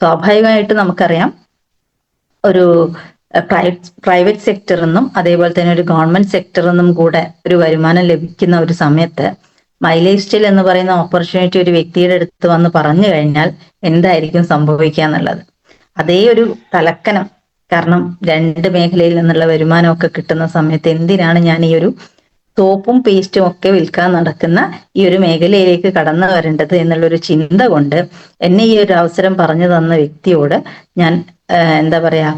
സ്വാഭാവികമായിട്ട് നമുക്കറിയാം ഒരു പ്രൈവറ്റ് സെക്ടറിൽ നിന്നും അതേപോലെ തന്നെ ഒരു ഗവൺമെന്റ് സെക്ടറിൽ നിന്നും കൂടെ ഒരു വരുമാനം ലഭിക്കുന്ന ഒരു സമയത്ത് മൈ ലൈഫ് സ്റ്റൈൽ എന്ന് പറയുന്ന ഓപ്പർച്യൂണിറ്റി ഒരു വ്യക്തിയുടെ അടുത്ത് വന്ന് പറഞ്ഞു കഴിഞ്ഞാൽ എന്തായിരിക്കും സംഭവിക്കുക എന്നുള്ളത്. അതേ ഒരു തലക്കനം, കാരണം രണ്ട് മേഖലയിൽ നിന്നുള്ള വരുമാനമൊക്കെ കിട്ടുന്ന സമയത്ത് എന്തിനാണ് ഞാൻ ഈ ഒരു സോപ്പും പേസ്റ്റും ഒക്കെ വിൽക്കാൻ നടക്കുന്ന ഈ ഒരു മേഖലയിലേക്ക് കടന്നു വരേണ്ടത് എന്നുള്ളൊരു ചിന്ത കൊണ്ട് എന്നെ ഈ ഒരു അവസരം പറഞ്ഞു തന്ന വ്യക്തിയോട് ഞാൻ എന്താ പറയാ,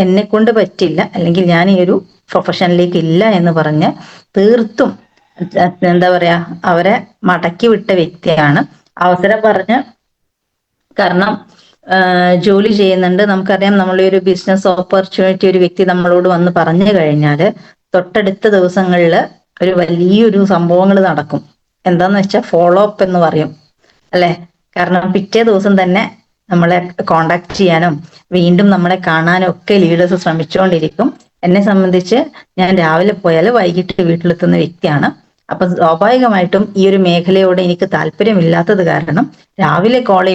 എന്നെ കൊണ്ട് പറ്റില്ല, അല്ലെങ്കിൽ ഞാൻ ഈ ഒരു പ്രൊഫഷനിലേക്ക് ഇല്ല എന്ന് പറഞ്ഞ് തീർത്തും എന്താ പറയാ അവരെ മടക്കി വിട്ട വ്യക്തിയാണ്. അവസരം പറഞ്ഞ്, കാരണം ജോലി ചെയ്യുന്നുണ്ട്, നമുക്കറിയാം നമ്മളെ ഒരു ബിസിനസ് ഓപ്പർച്യൂണിറ്റി ഒരു വ്യക്തി നമ്മളോട് വന്ന് പറഞ്ഞു കഴിഞ്ഞാൽ തൊട്ടടുത്ത ദിവസങ്ങളിൽ ഒരു വലിയൊരു സംഭവങ്ങൾ നടക്കും. എന്താന്ന് വെച്ചാൽ ഫോളോ അപ്പ് എന്ന് പറയും അല്ലെ. കാരണം പിറ്റേ ദിവസം തന്നെ നമ്മളെ കോണ്ടാക്ട് ചെയ്യാനും വീണ്ടും നമ്മളെ കാണാനും ഒക്കെ ലീഡേഴ്സ് ശ്രമിച്ചുകൊണ്ടിരിക്കും. എന്നെ സംബന്ധിച്ച് ഞാൻ രാവിലെ പോയാൽ വൈകിട്ട് വീട്ടിലെത്തുന്ന വ്യക്തിയാണ്. അപ്പൊ സ്വാഭാവികമായിട്ടും ഈ ഒരു മേഖലയോട് എനിക്ക് താല്പര്യമില്ലാത്തത് കാരണം രാവിലെ കോൾ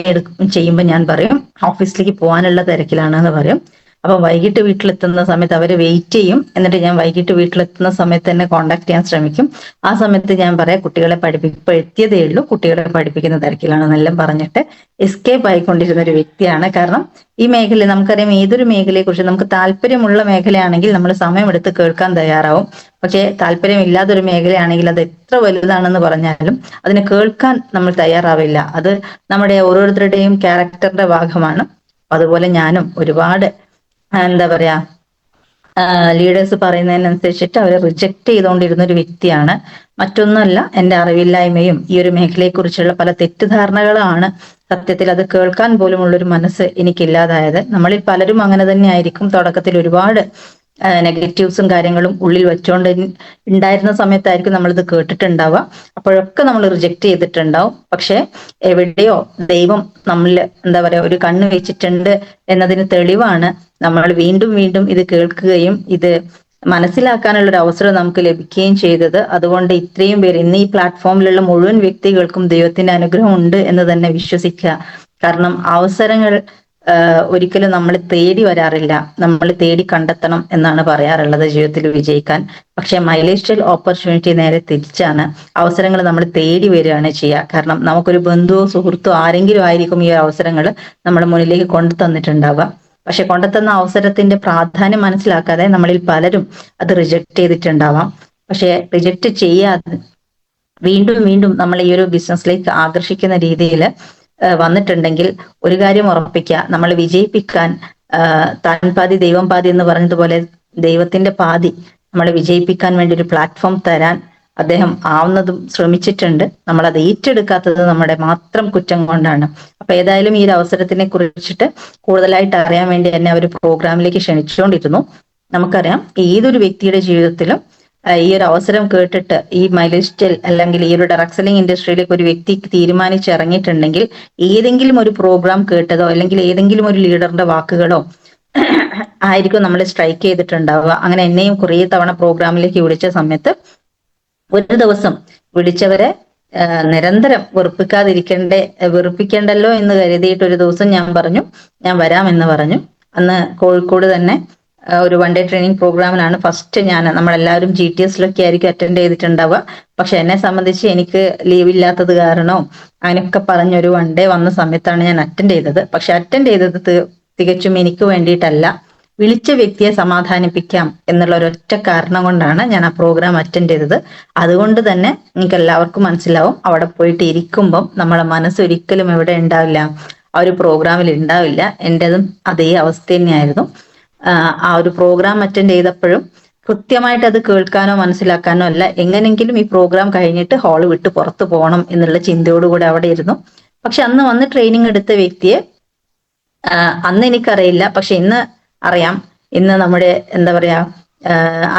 ചെയ്യുമ്പോൾ ഞാൻ പറയും ഓഫീസിലേക്ക് പോകാനുള്ള തിരക്കിലാണെന്ന് പറയും. അപ്പൊ വൈകിട്ട് വീട്ടിലെത്തുന്ന സമയത്ത് അവർ വെയിറ്റ് ചെയ്യും. എന്നിട്ട് ഞാൻ വൈകിട്ട് വീട്ടിലെത്തുന്ന സമയത്ത് തന്നെ കോണ്ടാക്ട് ചെയ്യാൻ ശ്രമിക്കും. ആ സമയത്ത് ഞാൻ പറയാം കുട്ടികളെ ഇപ്പൊ എത്തിയതേ ഉള്ളൂ, കുട്ടികളെ പഠിപ്പിക്കുന്ന തിരക്കിലാണെന്നെല്ലാം പറഞ്ഞിട്ട് എസ്കേപ്പ് ആയിക്കൊണ്ടിരുന്ന ഒരു വ്യക്തിയാണ്. കാരണം ഈ മേഖല നമുക്കറിയാം, ഏതൊരു മേഖലയെ കുറിച്ച് നമുക്ക് താല്പര്യമുള്ള മേഖലയാണെങ്കിൽ നമ്മൾ സമയമെടുത്ത് കേൾക്കാൻ തയ്യാറാവും. പക്ഷേ താല്പര്യമില്ലാത്തൊരു മേഖലയാണെങ്കിൽ അത് എത്ര വലുതാണെന്ന് പറഞ്ഞാലും അതിനെ കേൾക്കാൻ നമ്മൾ തയ്യാറാവില്ല. അത് നമ്മുടെ ഓരോരുത്തരുടെയും ക്യാരക്ടറിന്റെ ഭാഗമാണ്. അതുപോലെ ഞാനും ഒരുപാട് എന്താ പറയാ ലീഡേഴ്സ് പറയുന്നതിനനുസരിച്ചിട്ട് അവരെ റിജക്ട് ചെയ്തുകൊണ്ടിരുന്ന ഒരു വ്യക്തിയാണ്. മറ്റൊന്നുമല്ല, എന്റെ അറിവില്ലായ്മയും ഈ ഒരു മേഖലയെ കുറിച്ചുള്ള പല തെറ്റിദ്ധാരണകളാണ് സത്യത്തിൽ അത് കേൾക്കാൻ പോലുമുള്ളൊരു മനസ്സ് എനിക്കില്ലാതായത്. നമ്മളിൽ പലരും അങ്ങനെ തന്നെ ആയിരിക്കും. തുടക്കത്തിൽ ഒരുപാട് നെഗറ്റീവ്സും കാര്യങ്ങളും ഉള്ളിൽ വെച്ചുകൊണ്ട് ഉണ്ടായിരുന്ന സമയത്തായിരിക്കും നമ്മളിത് കേട്ടിട്ടുണ്ടാവുക. അപ്പോഴൊക്കെ നമ്മൾ റിജക്ട് ചെയ്തിട്ടുണ്ടാവും. പക്ഷെ എവിടെയോ ദൈവം നമ്മളിൽ എന്താ പറയാ ഒരു കണ്ണ് വെച്ചിട്ടുണ്ട് എന്നതിന് തെളിവാണ് നമ്മൾ വീണ്ടും വീണ്ടും ഇത് കേൾക്കുകയും ഇത് മനസ്സിലാക്കാനുള്ള ഒരു അവസരം നമുക്ക് ലഭിക്കുകയും ചെയ്തത്. അതുകൊണ്ട് ഇത്രയും പേര് ഇന്ന് ഈ പ്ലാറ്റ്ഫോമിലുള്ള മുഴുവൻ വ്യക്തികൾക്കും ദൈവത്തിന്റെ അനുഗ്രഹം ഉണ്ട് എന്ന് തന്നെ വിശ്വസിക്കുക. കാരണം അവസരങ്ങൾ ഒരിക്കലും നമ്മൾ തേടി വരാറില്ല, നമ്മൾ തേടി കണ്ടെത്തണം എന്നാണ് പറയാറുള്ളത് ജീവിതത്തിൽ വിജയിക്കാൻ. പക്ഷെ മൈ ലൈഫ് സ്റ്റൈൽ ഓപ്പർച്യൂണിറ്റി നേരെ തിരിച്ചാണ്. അവസരങ്ങൾ നമ്മൾ തേടി വരികയാണ് ചെയ്യുക. കാരണം നമുക്കൊരു ബന്ധുവോ സുഹൃത്തോ ആരെങ്കിലും ആയിരിക്കും ഈ അവസരങ്ങൾ നമ്മുടെ മുന്നിലേക്ക് കൊണ്ടു തന്നിട്ടുണ്ടാവുക. പക്ഷെ കൊണ്ടുത്തന്ന അവസരത്തിന്റെ പ്രാധാന്യം മനസ്സിലാക്കാതെ നമ്മളിൽ പലരും അത് റിജക്ട് ചെയ്തിട്ടുണ്ടാവാം. പക്ഷെ റിജക്ട് ചെയ്യാതെ വീണ്ടും വീണ്ടും നമ്മൾ ഈ ഒരു ബിസിനസ്സിലേക്ക് ആകർഷിക്കുന്ന രീതിയിൽ വന്നിട്ടുണ്ടെങ്കിൽ ഒരു കാര്യം ഉറപ്പിക്കുക, നമ്മൾ വിജയിപ്പിക്കാൻ താൻ പാതി ദൈവം പാതി എന്ന് പറഞ്ഞതുപോലെ ദൈവത്തിന്റെ പാതി നമ്മളെ വിജയിപ്പിക്കാൻ വേണ്ടി ഒരു പ്ലാറ്റ്ഫോം തരാൻ അദ്ദേഹം ആവുന്നതും ശ്രമിച്ചിട്ടുണ്ട്. നമ്മൾ അത് ഏറ്റെടുക്കാത്തത് നമ്മുടെ മാത്രം കുറ്റം കൊണ്ടാണ്. അപ്പൊ ഏതായാലും ഈ ഒരു അവസരത്തിനെ കുറിച്ചിട്ട് കൂടുതലായിട്ട് അറിയാൻ വേണ്ടി എന്നെ ഒരു പ്രോഗ്രാമിലേക്ക് ക്ഷണിച്ചുകൊണ്ടിരുന്നു. നമുക്കറിയാം ഏതൊരു വ്യക്തിയുടെ ജീവിതത്തിലും ഈ ഒരു അവസരം കേട്ടിട്ട് ഈ മൈ ലൈഫ് സ്റ്റൈൽ അല്ലെങ്കിൽ ഈ ഒരു ഡയറക്ട് സെല്ലിംഗ് ഇൻഡസ്ട്രിയിലേക്ക് ഒരു വ്യക്തി തീരുമാനിച്ചിറങ്ങിയിട്ടുണ്ടെങ്കിൽ ഏതെങ്കിലും ഒരു പ്രോഗ്രാം കേട്ടതോ അല്ലെങ്കിൽ ഏതെങ്കിലും ഒരു ലീഡറിന്റെ വാക്കുകളോ ആയിരിക്കും നമ്മളെ സ്ട്രൈക്ക് ചെയ്തിട്ടുണ്ടാവുക. അങ്ങനെ എന്നെയും കുറേ തവണ പ്രോഗ്രാമിലേക്ക് വിളിച്ച സമയത്ത് ഒരു ദിവസം വിളിച്ചവരെ നിരന്തരം വെറുപ്പിക്കേണ്ടല്ലോ എന്ന് കരുതിയിട്ട് ഒരു ദിവസം ഞാൻ പറഞ്ഞു ഞാൻ വരാമെന്ന് പറഞ്ഞു. അന്ന് കോഴിക്കോട് തന്നെ ഒരു വൺ ഡേ ട്രെയിനിങ് പ്രോഗ്രാമിലാണ് ഫസ്റ്റ് നമ്മളെല്ലാവരും GTSലൊക്കെ ആയിരിക്കും അറ്റൻഡ് ചെയ്തിട്ടുണ്ടാവുക. പക്ഷെ എന്നെ സംബന്ധിച്ച് എനിക്ക് ലീവ് ഇല്ലാത്തത് കാരണോ അങ്ങനെയൊക്കെ പറഞ്ഞൊരു വൺ ഡേ വന്ന സമയത്താണ് ഞാൻ അറ്റൻഡ് ചെയ്തത്. പക്ഷെ അറ്റൻഡ് ചെയ്തത് തികച്ചും എനിക്ക് വേണ്ടിയിട്ടല്ല, വിളിച്ച വ്യക്തിയെ സമാധാനിപ്പിക്കാം എന്നുള്ള ഒരൊറ്റ കാരണം കൊണ്ടാണ് ഞാൻ ആ പ്രോഗ്രാം അറ്റൻഡ് ചെയ്തത്. അതുകൊണ്ട് തന്നെ നിങ്ങൾക്ക് എല്ലാവർക്കും മനസ്സിലാവും, അവിടെ പോയിട്ട് ഇരിക്കുമ്പം നമ്മളെ മനസ്സ് ഒരിക്കലും എവിടെ ഉണ്ടാവില്ല, ആ ഒരു പ്രോഗ്രാമിൽ ഉണ്ടാവില്ല. എൻ്റെതും അതേ അവസ്ഥ തന്നെയായിരുന്നു. ആ ഒരു പ്രോഗ്രാം അറ്റൻഡ് ചെയ്തപ്പോഴും കൃത്യമായിട്ട് അത് കേൾക്കാനോ മനസ്സിലാക്കാനോ അല്ല, എങ്ങനെങ്കിലും ഈ പ്രോഗ്രാം കഴിഞ്ഞിട്ട് ഹാള് വിട്ട് പുറത്തു പോകണം എന്നുള്ള ചിന്തയോടുകൂടി അവിടെ ഇരുന്നു. പക്ഷെ അന്ന് വന്ന് ട്രെയിനിങ് എടുത്ത വ്യക്തിയെ അന്ന് എനിക്കറിയില്ല, പക്ഷെ ഇന്ന് അറിയാം. ഇന്ന് നമ്മുടെ എന്താ പറയാ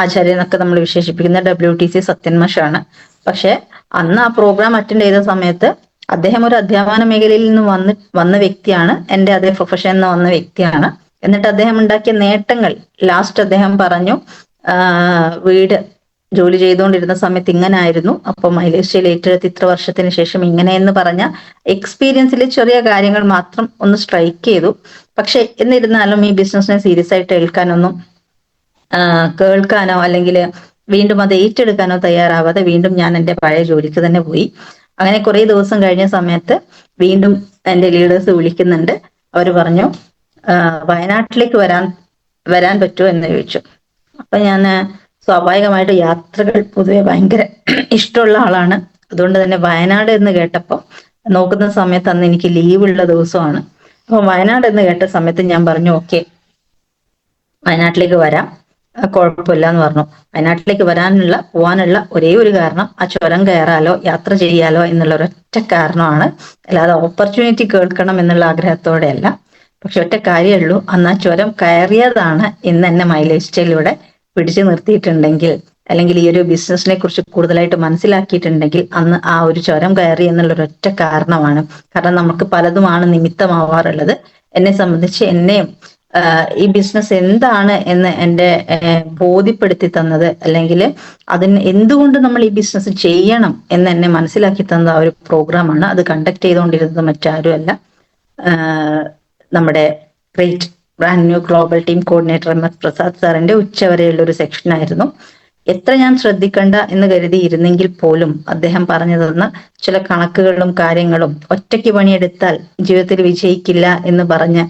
ആചാര്യനൊക്കെ നമ്മൾ വിശേഷിപ്പിക്കുന്ന WTC സത്യൻ മാഷാണ്. പക്ഷെ അന്ന് ആ പ്രോഗ്രാം അറ്റൻഡ് ചെയ്ത സമയത്ത് അദ്ദേഹം ഒരു അധ്യാപന മേഖലയിൽ നിന്ന് വന്ന വ്യക്തിയാണ്, എൻ്റെ അതേ പ്രൊഫഷനിൽ നിന്ന് വന്ന വ്യക്തിയാണ്. എന്നിട്ട് അദ്ദേഹം ഉണ്ടാക്കിയ നേട്ടങ്ങൾ ലാസ്റ്റ് അദ്ദേഹം പറഞ്ഞു, വീട് ജോലി ചെയ്തുകൊണ്ടിരുന്ന സമയത്ത് ഇങ്ങനെ ആയിരുന്നു, അപ്പൊ മൈലേജ് സ്റ്റൈൽ ഏറ്റെടുത്ത് ഇത്ര വർഷത്തിന് ശേഷം ഇങ്ങനെയെന്ന് പറഞ്ഞ എക്സ്പീരിയൻസിലെ ചെറിയ കാര്യങ്ങൾ മാത്രം ഒന്ന് സ്ട്രൈക്ക് ചെയ്തു. പക്ഷെ എന്നിരുന്നാലും ഈ ബിസിനസ്സിനെ സീരിയസ് ആയിട്ട് കേൾക്കാനോ അല്ലെങ്കിൽ വീണ്ടും അത് ഏറ്റെടുക്കാനോ തയ്യാറാവാതെ വീണ്ടും ഞാൻ എൻ്റെ പഴയ ജോലിക്ക് തന്നെ പോയി. അങ്ങനെ കുറെ ദിവസം കഴിഞ്ഞ സമയത്ത് വീണ്ടും എൻ്റെ ലീഡേഴ്സ് വിളിക്കുന്നുണ്ട്. അവർ പറഞ്ഞു വയനാട്ടിലേക്ക് വരാൻ പറ്റുമോ എന്ന് ചോദിച്ചു. അപ്പൊ ഞാൻ സ്വാഭാവികമായിട്ട് യാത്രകൾ പൊതുവെ ഭയങ്കര ഇഷ്ടമുള്ള ആളാണ്. അതുകൊണ്ട് തന്നെ വയനാട് എന്ന് കേട്ടപ്പോൾ നോക്കുന്ന സമയത്ത് അന്ന് എനിക്ക് ലീവുള്ള ദിവസമാണ്. അപ്പൊ വയനാട് എന്ന് കേട്ട സമയത്ത് ഞാൻ പറഞ്ഞു ഓക്കെ, വയനാട്ടിലേക്ക് വരാം, കുഴപ്പമില്ല എന്ന് പറഞ്ഞു. വയനാട്ടിലേക്ക് പോകാനുള്ള ഒരേ ഒരു കാരണം ആ ചുരം കയറാലോ യാത്ര ചെയ്യാലോ എന്നുള്ള ഒരൊറ്റ കാരണമാണ്. അല്ലാതെ ഓപ്പർച്യൂണിറ്റി കേൾക്കണം എന്നുള്ള ആഗ്രഹത്തോടെയല്ല. പക്ഷെ ഒറ്റ കാര്യമുള്ളൂ, അന്ന് ആ ചുരം കയറിയതാണ് ഇന്ന് എന്നെ മൈലേജ് സ്റ്റൈലിലൂടെ പിടിച്ചു നിർത്തിയിട്ടുണ്ടെങ്കിൽ, അല്ലെങ്കിൽ ഈ ഒരു ബിസിനസിനെ കുറിച്ച് കൂടുതലായിട്ട് മനസ്സിലാക്കിയിട്ടുണ്ടെങ്കിൽ അന്ന് ആ ഒരു ചുരം കയറി എന്നുള്ള ഒരൊറ്റ കാരണമാണ്. കാരണം നമുക്ക് പലതുമാണ് നിമിത്തമാവാറുള്ളത്. എന്നെ സംബന്ധിച്ച് എന്നെയും ഈ ബിസിനസ് എന്താണ് എന്ന് എൻ്റെ ബോധ്യപ്പെടുത്തി തന്നത്, അല്ലെങ്കിൽ അതിന് എന്തുകൊണ്ട് നമ്മൾ ഈ ബിസിനസ് ചെയ്യണം എന്ന് എന്നെ മനസ്സിലാക്കി തന്നത് ആ ഒരു പ്രോഗ്രാമാണ്. അത് കണ്ടക്ട് ചെയ്തുകൊണ്ടിരുന്നത് മറ്റാരുമല്ല, നമ്മുടെ great brand new global team coordinator MS Prasad സാറിന്റെ ഉച്ചവരെയുള്ള ഒരു സെക്ഷൻ ആയിരുന്നു. എത്ര ഞാൻ ശ്രദ്ധിക്കണ്ട എന്ന് കരുതിയിരുന്നെങ്കിൽ പോലും അദ്ദേഹം പറഞ്ഞു തന്ന ചില കണക്കുകളും കാര്യങ്ങളും, ഒറ്റയ്ക്ക് പണിയെടുത്താൽ ജീവിതത്തിൽ വിജയിക്കില്ല എന്ന് പറഞ്ഞ്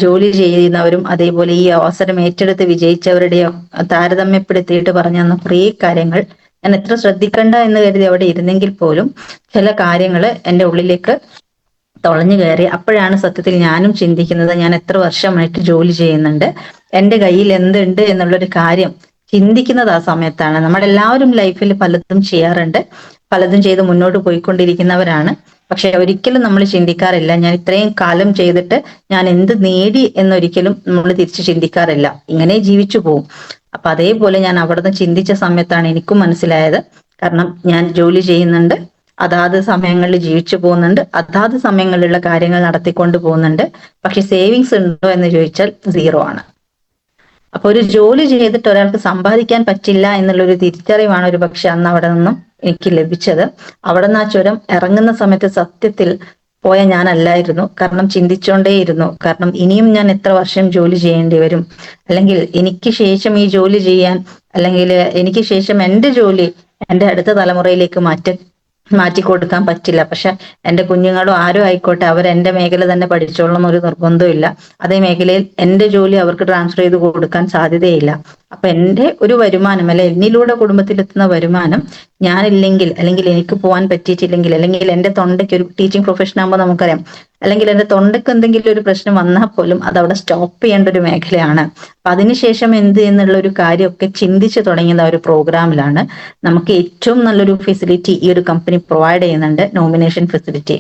ജോലി ചെയ്യുന്നവരും അതേപോലെ ഈ അവസരം ഏറ്റെടുത്ത് വിജയിച്ചവരുടെയോ താരതമ്യപ്പെടുത്തിയിട്ട് പറഞ്ഞു തന്ന കുറേ കാര്യങ്ങൾ ഞാൻ എത്ര ശ്രദ്ധിക്കണ്ട എന്ന് കരുതി അവിടെ ഇരുന്നെങ്കിൽ പോലും ചില കാര്യങ്ങൾ എൻ്റെ ഉള്ളിലേക്ക് തുളഞ്ഞു കയറി. അപ്പോഴാണ് സത്യത്തിൽ ഞാനും ചിന്തിക്കുന്നത്, ഞാൻ എത്ര വർഷമായിട്ട് ജോലി ചെയ്യുന്നുണ്ട്, എൻ്റെ കയ്യിൽ എന്തുണ്ട് എന്നുള്ളൊരു കാര്യം ചിന്തിക്കുന്നത് ആ സമയത്താണ്. നമ്മളെല്ലാവരും ലൈഫിൽ പലതും ചെയ്യാറുണ്ട്, പലതും ചെയ്ത് മുന്നോട്ട് പോയിക്കൊണ്ടിരിക്കുന്നവരാണ്. പക്ഷെ ഒരിക്കലും നമ്മൾ ചിന്തിക്കാറില്ല, ഞാൻ ഇത്രയും കാലം ചെയ്തിട്ട് ഞാൻ എന്ത് നേടി എന്നൊരിക്കലും നമ്മൾ തിരിച്ച് ചിന്തിക്കാറില്ല. ഇങ്ങനെ ജീവിച്ചു പോകും. അപ്പൊ അതേപോലെ ഞാൻ അവിടുന്ന് ചിന്തിച്ച സമയത്താണ് എനിക്കും മനസ്സിലായത്. കാരണം ഞാൻ ജോലി ചെയ്യുന്നുണ്ട്, അതാത് സമയങ്ങളിൽ ജീവിച്ചു പോകുന്നുണ്ട്, അതാത് സമയങ്ങളിലുള്ള കാര്യങ്ങൾ നടത്തിക്കൊണ്ട് പോകുന്നുണ്ട്. പക്ഷെ സേവിങ്സ് ഉണ്ടോ എന്ന് ചോദിച്ചാൽ 0 ആണ്. അപ്പൊ ഒരു ജോലി ചെയ്തിട്ട് ഒരാൾക്ക് സമ്പാദിക്കാൻ പറ്റില്ല എന്നുള്ളൊരു തിരിച്ചറിവാണ് ഒരു പക്ഷെ അന്ന് അവിടെ നിന്നും എനിക്ക് ലഭിച്ചത്. അവിടെ നിന്ന് ആ ചുരം ഇറങ്ങുന്ന സമയത്ത് സത്യത്തിൽ പോയ ഞാനല്ലായിരുന്നു. കാരണം ചിന്തിച്ചോണ്ടേയിരുന്നു, കാരണം ഇനിയും ഞാൻ എത്ര വർഷം ജോലി ചെയ്യേണ്ടി വരും, അല്ലെങ്കിൽ എനിക്ക് ശേഷം ഈ ജോലി ചെയ്യാൻ, അല്ലെങ്കിൽ എനിക്ക് ശേഷം എൻ്റെ ജോലി എൻ്റെ അടുത്ത തലമുറയിലേക്ക് മാറ്റി കൊടുക്കാൻ പറ്റില്ല. പക്ഷെ എൻ്റെ കുഞ്ഞുങ്ങളോ ആരും ആയിക്കോട്ടെ, അവർ എൻ്റെ മേഖല തന്നെ പഠിച്ചോളണം ഒരു നിർബന്ധമില്ല. അതേ മേഖലയിൽ എൻ്റെ ജോലി അവർക്ക് ട്രാൻസ്ഫർ ചെയ്ത് കൊടുക്കാൻ സാധ്യതയില്ല. അപ്പൊ എൻ്റെ ഒരു വരുമാനം, അല്ലെ എന്നിലൂടെ കുടുംബത്തിലെത്തുന്ന വരുമാനം ഞാനില്ലെങ്കിൽ, അല്ലെങ്കിൽ എനിക്ക് പോകാൻ പറ്റിയിട്ടില്ലെങ്കിൽ, അല്ലെങ്കിൽ എൻ്റെ തൊണ്ടയ്ക്ക് ഒരു ടീച്ചിങ് പ്രൊഫഷൻ ആകുമ്പോൾ നമുക്കറിയാം, അല്ലെങ്കിൽ എൻ്റെ തൊണ്ടയ്ക്ക് എന്തെങ്കിലും ഒരു പ്രശ്നം വന്നാൽ പോലും അത് അവിടെ സ്റ്റോപ്പ് ചെയ്യേണ്ട ഒരു മേഖലയാണ്. അപ്പൊ അതിനുശേഷം എന്ത് എന്നുള്ള ഒരു കാര്യമൊക്കെ ചിന്തിച്ചു തുടങ്ങിയത് ആ ഒരു പ്രോഗ്രാമിലാണ്. നമുക്ക് ഏറ്റവും നല്ലൊരു ഫെസിലിറ്റി ഈ ഒരു കമ്പനി പ്രൊവൈഡ് ചെയ്യുന്നുണ്ട്, നോമിനേഷൻ ഫെസിലിറ്റി.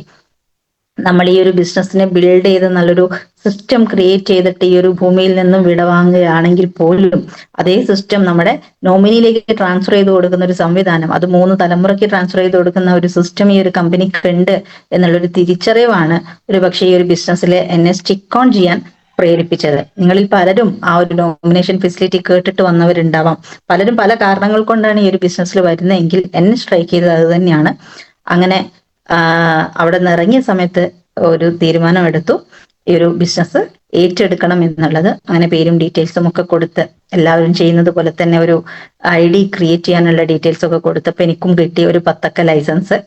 നമ്മൾ ഈ ഒരു ബിസിനസ്സിനെ ബിൽഡ് ചെയ്ത് നല്ലൊരു സിസ്റ്റം ക്രിയേറ്റ് ചെയ്തിട്ട് ഈ ഒരു ഭൂമിയിൽ നിന്നും വിടവാങ്ങുകയാണെങ്കിൽ പോലും അതേ സിസ്റ്റം നമ്മുടെ നോമിനിയിലേക്ക് ട്രാൻസ്ഫർ ചെയ്ത് കൊടുക്കുന്ന ഒരു സംവിധാനം, അത് 3 തലമുറയ്ക്ക് ട്രാൻസ്ഫർ ചെയ്ത് കൊടുക്കുന്ന ഒരു സിസ്റ്റം ഈ ഒരു കമ്പനിക്ക് ഉണ്ട് എന്നുള്ളൊരു തിരിച്ചറിവാണ് ഒരു പക്ഷേ ഈ ഒരു ബിസിനസ്സിൽ എന്നെ സ്റ്റിക്ക് ഓൺ ചെയ്യാൻ പ്രേരിപ്പിച്ചത്. നിങ്ങളിൽ പലരും ആ ഒരു നോമിനേഷൻ ഫെസിലിറ്റി കേട്ടിട്ട് വന്നവരുണ്ടാവാം. പലരും പല കാരണങ്ങൾ കൊണ്ടാണ് ഈ ഒരു ബിസിനസ്സിൽ വരുന്നതെങ്കിൽ എന്നെ സ്ട്രൈക്ക് ചെയ്തത് അത് തന്നെയാണ്. അങ്ങനെ അവിടെ നിന്ന് ഇറങ്ങിയ സമയത്ത് ഒരു തീരുമാനം എടുത്തു, ഈ ഒരു ബിസിനസ് ഏറ്റെടുക്കണം എന്നുള്ളത്. അങ്ങനെ പേരും ഡീറ്റെയിൽസും ഒക്കെ കൊടുത്ത്, എല്ലാവരും ചെയ്യുന്നത് പോലെ തന്നെ ഒരു ID ക്രിയേറ്റ് ചെയ്യാനുള്ള ഡീറ്റെയിൽസ് ഒക്കെ കൊടുത്തപ്പോൾ എനിക്കും കിട്ടിയ ഒരു 10 ലൈസൻസ്.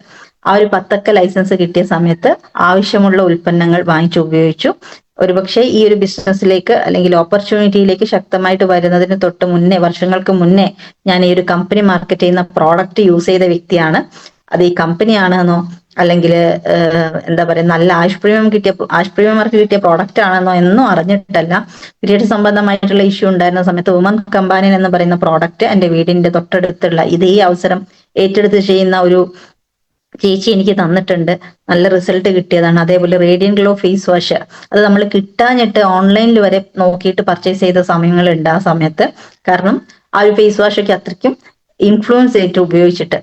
ആ ഒരു 10 ലൈസൻസ് കിട്ടിയ സമയത്ത് ആവശ്യമുള്ള ഉൽപ്പന്നങ്ങൾ വാങ്ങിച്ചു ഉപയോഗിച്ചു. ഒരുപക്ഷെ ഈ ഒരു ബിസിനസ്സിലേക്ക് അല്ലെങ്കിൽ ഓപ്പർച്യൂണിറ്റിയിലേക്ക് ശക്തമായിട്ട് വരുന്നതിന് തൊട്ട് മുന്നേ, വർഷങ്ങൾക്ക് മുന്നേ ഞാൻ ഈ ഒരു കമ്പനി മാർക്കറ്റ് ചെയ്യുന്ന പ്രോഡക്റ്റ് യൂസ് ചെയ്ത വ്യക്തിയാണ്. അത് ഈ കമ്പനി ആണെന്നോ അല്ലെങ്കിൽ എന്താ പറയുക നല്ല ആഷ്പ്രീമിയമാർക്ക് കിട്ടിയ പ്രോഡക്റ്റ് ആണെന്നോ എന്നും അറിഞ്ഞിട്ടല്ല. പീരിയഡ് സംബന്ധമായിട്ടുള്ള ഇഷ്യൂ ഉണ്ടായിരുന്ന സമയത്ത് വുമൻ കമ്പാനിയൻ എന്ന് പറയുന്ന പ്രോഡക്റ്റ് എൻ്റെ വീടിന്റെ തൊട്ടടുത്തുള്ള ഇതേ അവസരം ഏറ്റെടുത്ത് ചെയ്യുന്ന ഒരു ചേച്ചി എനിക്ക് തന്നിട്ടുണ്ട്. നല്ല റിസൾട്ട് കിട്ടിയതാണ്. അതേപോലെ റേഡിയൻ ഗ്ലോ ഫേസ് വാഷ്, അത് നമ്മൾ കിട്ടാഞ്ഞിട്ട് ഓൺലൈനിൽ വരെ നോക്കിയിട്ട് പർച്ചേസ് ചെയ്ത സമയങ്ങളുണ്ട് ആ സമയത്ത്. കാരണം ആ ഒരു ഫേസ് വാഷൊക്കെ അത്രയ്ക്കും ഇൻഫ്ലുവൻസ് ആയിട്ട് ഉപയോഗിച്ചിട്ട്.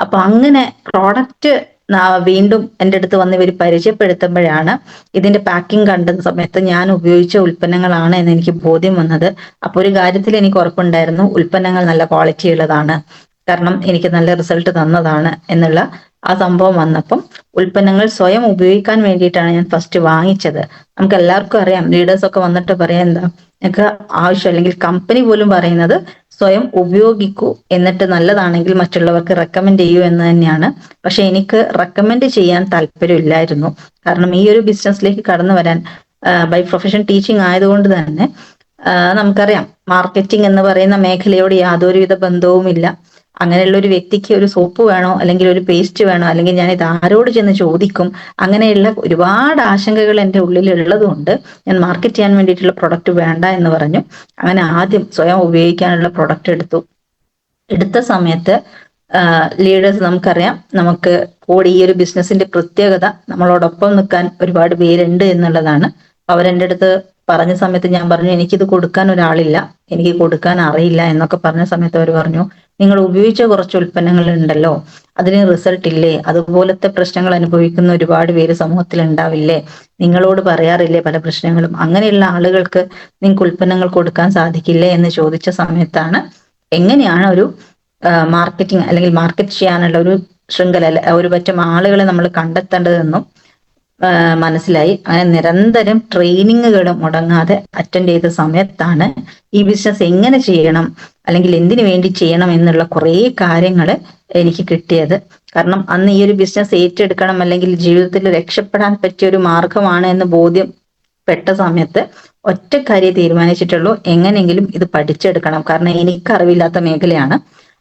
അപ്പൊ അങ്ങനെ പ്രോഡക്റ്റ് വീണ്ടും എൻ്റെ അടുത്ത് വന്ന് ഇവർ പരിചയപ്പെടുത്തുമ്പോഴാണ് ഇതിന്റെ പാക്കിംഗ് കണ്ട സമയത്ത് ഞാൻ ഉപയോഗിച്ച ഉൽപ്പന്നങ്ങളാണ് എന്ന് എനിക്ക് ബോധ്യം വന്നത്. അപ്പൊ ഒരു കാര്യത്തിൽ എനിക്ക് ഉറപ്പുണ്ടായിരുന്നു, ഉൽപ്പന്നങ്ങൾ നല്ല ക്വാളിറ്റി ഉള്ളതാണ്, കാരണം എനിക്ക് നല്ല റിസൾട്ട് തന്നതാണ് എന്നുള്ള ആ സംഭവം വന്നപ്പം ഉൽപ്പന്നങ്ങൾ സ്വയം ഉപയോഗിക്കാൻ വേണ്ടിയിട്ടാണ് ഞാൻ ഫസ്റ്റ് വാങ്ങിച്ചത്. നമുക്ക് എല്ലാവർക്കും അറിയാം, ലീഡേഴ്സ് ഒക്കെ വന്നിട്ട് പറയാം എന്താ, നിങ്ങൾക്ക് ആവശ്യം അല്ലെങ്കിൽ കമ്പനി പോലും പറയുന്നത് സ്വയം ഉപയോഗിക്കൂ, എന്നിട്ട് നല്ലതാണെങ്കിൽ മറ്റുള്ളവർക്ക് റെക്കമെൻഡ് ചെയ്യൂ എന്ന് തന്നെയാണ്. പക്ഷെ എനിക്ക് റെക്കമെൻഡ് ചെയ്യാൻ താല്പര്യമില്ലായിരുന്നു. കാരണം ഈ ഒരു ബിസിനസ്സിലേക്ക് കടന്നു വരാൻ ബൈ പ്രൊഫഷൻ ടീച്ചിങ് ആയതുകൊണ്ട് തന്നെ നമുക്കറിയാം മാർക്കറ്റിംഗ് എന്ന് പറയുന്ന മേഖലയോട് യാതൊരുവിധ ബന്ധവുമില്ല. അങ്ങനെയുള്ള ഒരു വ്യക്തിക്ക് ഒരു സോപ്പ് വേണോ അല്ലെങ്കിൽ ഒരു പേസ്റ്റ് വേണോ അല്ലെങ്കിൽ ഞാൻ ഇത് ആരോട് ചെന്ന് ചോദിക്കും, അങ്ങനെയുള്ള ഒരുപാട് ആശങ്കകൾ എൻ്റെ ഉള്ളിൽ ഉള്ളതുകൊണ്ട് ഞാൻ മാർക്കറ്റ് ചെയ്യാൻ വേണ്ടിയിട്ടുള്ള പ്രൊഡക്റ്റ് വേണ്ട എന്ന് പറഞ്ഞു. അങ്ങനെ ആദ്യം സ്വയം ഉപയോഗിക്കാനുള്ള പ്രൊഡക്റ്റ് എടുത്ത സമയത്ത് ലീഡേഴ്സ് നമുക്കറിയാം, നമുക്ക് കൂടി ഈ ഒരു ബിസിനസിന്റെ പ്രത്യേകത നമ്മളോടൊപ്പം നിൽക്കാൻ ഒരുപാട് പേരുണ്ട് എന്നുള്ളതാണ്. അവരെൻ്റെ അടുത്ത് പറഞ്ഞ സമയത്ത് ഞാൻ പറഞ്ഞു എനിക്കിത് കൊടുക്കാൻ ഒരാളില്ല, എനിക്ക് കൊടുക്കാൻ അറിയില്ല എന്നൊക്കെ പറഞ്ഞ സമയത്ത് അവർ പറഞ്ഞു, നിങ്ങൾ ഉപയോഗിച്ച കുറച്ച് ഉൽപ്പന്നങ്ങൾ ഉണ്ടല്ലോ, അതിന് റിസൾട്ട് ഇല്ലേ, അതുപോലത്തെ പ്രശ്നങ്ങൾ അനുഭവിക്കുന്ന ഒരുപാട് പേര് സമൂഹത്തിൽ ഉണ്ടാവില്ലേ, നിങ്ങളോട് പറയാറില്ലേ പല പ്രശ്നങ്ങളും, അങ്ങനെയുള്ള ആളുകൾക്ക് നിങ്ങൾക്ക് ഉൽപ്പന്നങ്ങൾ കൊടുക്കാൻ സാധിക്കില്ലേ എന്ന് ചോദിച്ച സമയത്താണ് എങ്ങനെയാണ് ഒരു മാർക്കറ്റിംഗ് അല്ലെങ്കിൽ മാർക്കറ്റ് ചെയ്യാനുള്ള ഒരു ശൃംഖല, ഒരു പറ്റം ആളുകളെ നമ്മൾ കണ്ടെത്തേണ്ടതെന്നും മനസ്സിലായി. അങ്ങനെ നിരന്തരം ട്രെയിനിങ്ങുകൾ മുടങ്ങാതെ അറ്റൻഡ് ചെയ്ത സമയത്താണ് ഈ ബിസിനസ് എങ്ങനെ ചെയ്യണം അല്ലെങ്കിൽ എന്തിനു വേണ്ടി ചെയ്യണം എന്നുള്ള കുറേ കാര്യങ്ങൾ എനിക്ക് കിട്ടിയത്. കാരണം അന്ന് ഈ ഒരു ബിസിനസ് ഏറ്റെടുക്കണം അല്ലെങ്കിൽ ജീവിതത്തിൽ രക്ഷപ്പെടാൻ പറ്റിയ ഒരു മാർഗമാണ് എന്ന് ബോധ്യപ്പെട്ട സമയത്ത് ഒറ്റ കാര്യം തീരുമാനിച്ചിട്ടുള്ളൂ, എങ്ങനെയെങ്കിലും ഇത് പഠിച്ചെടുക്കണം. കാരണം എനിക്ക് അറിവില്ലാത്ത മേഖലയാണ്.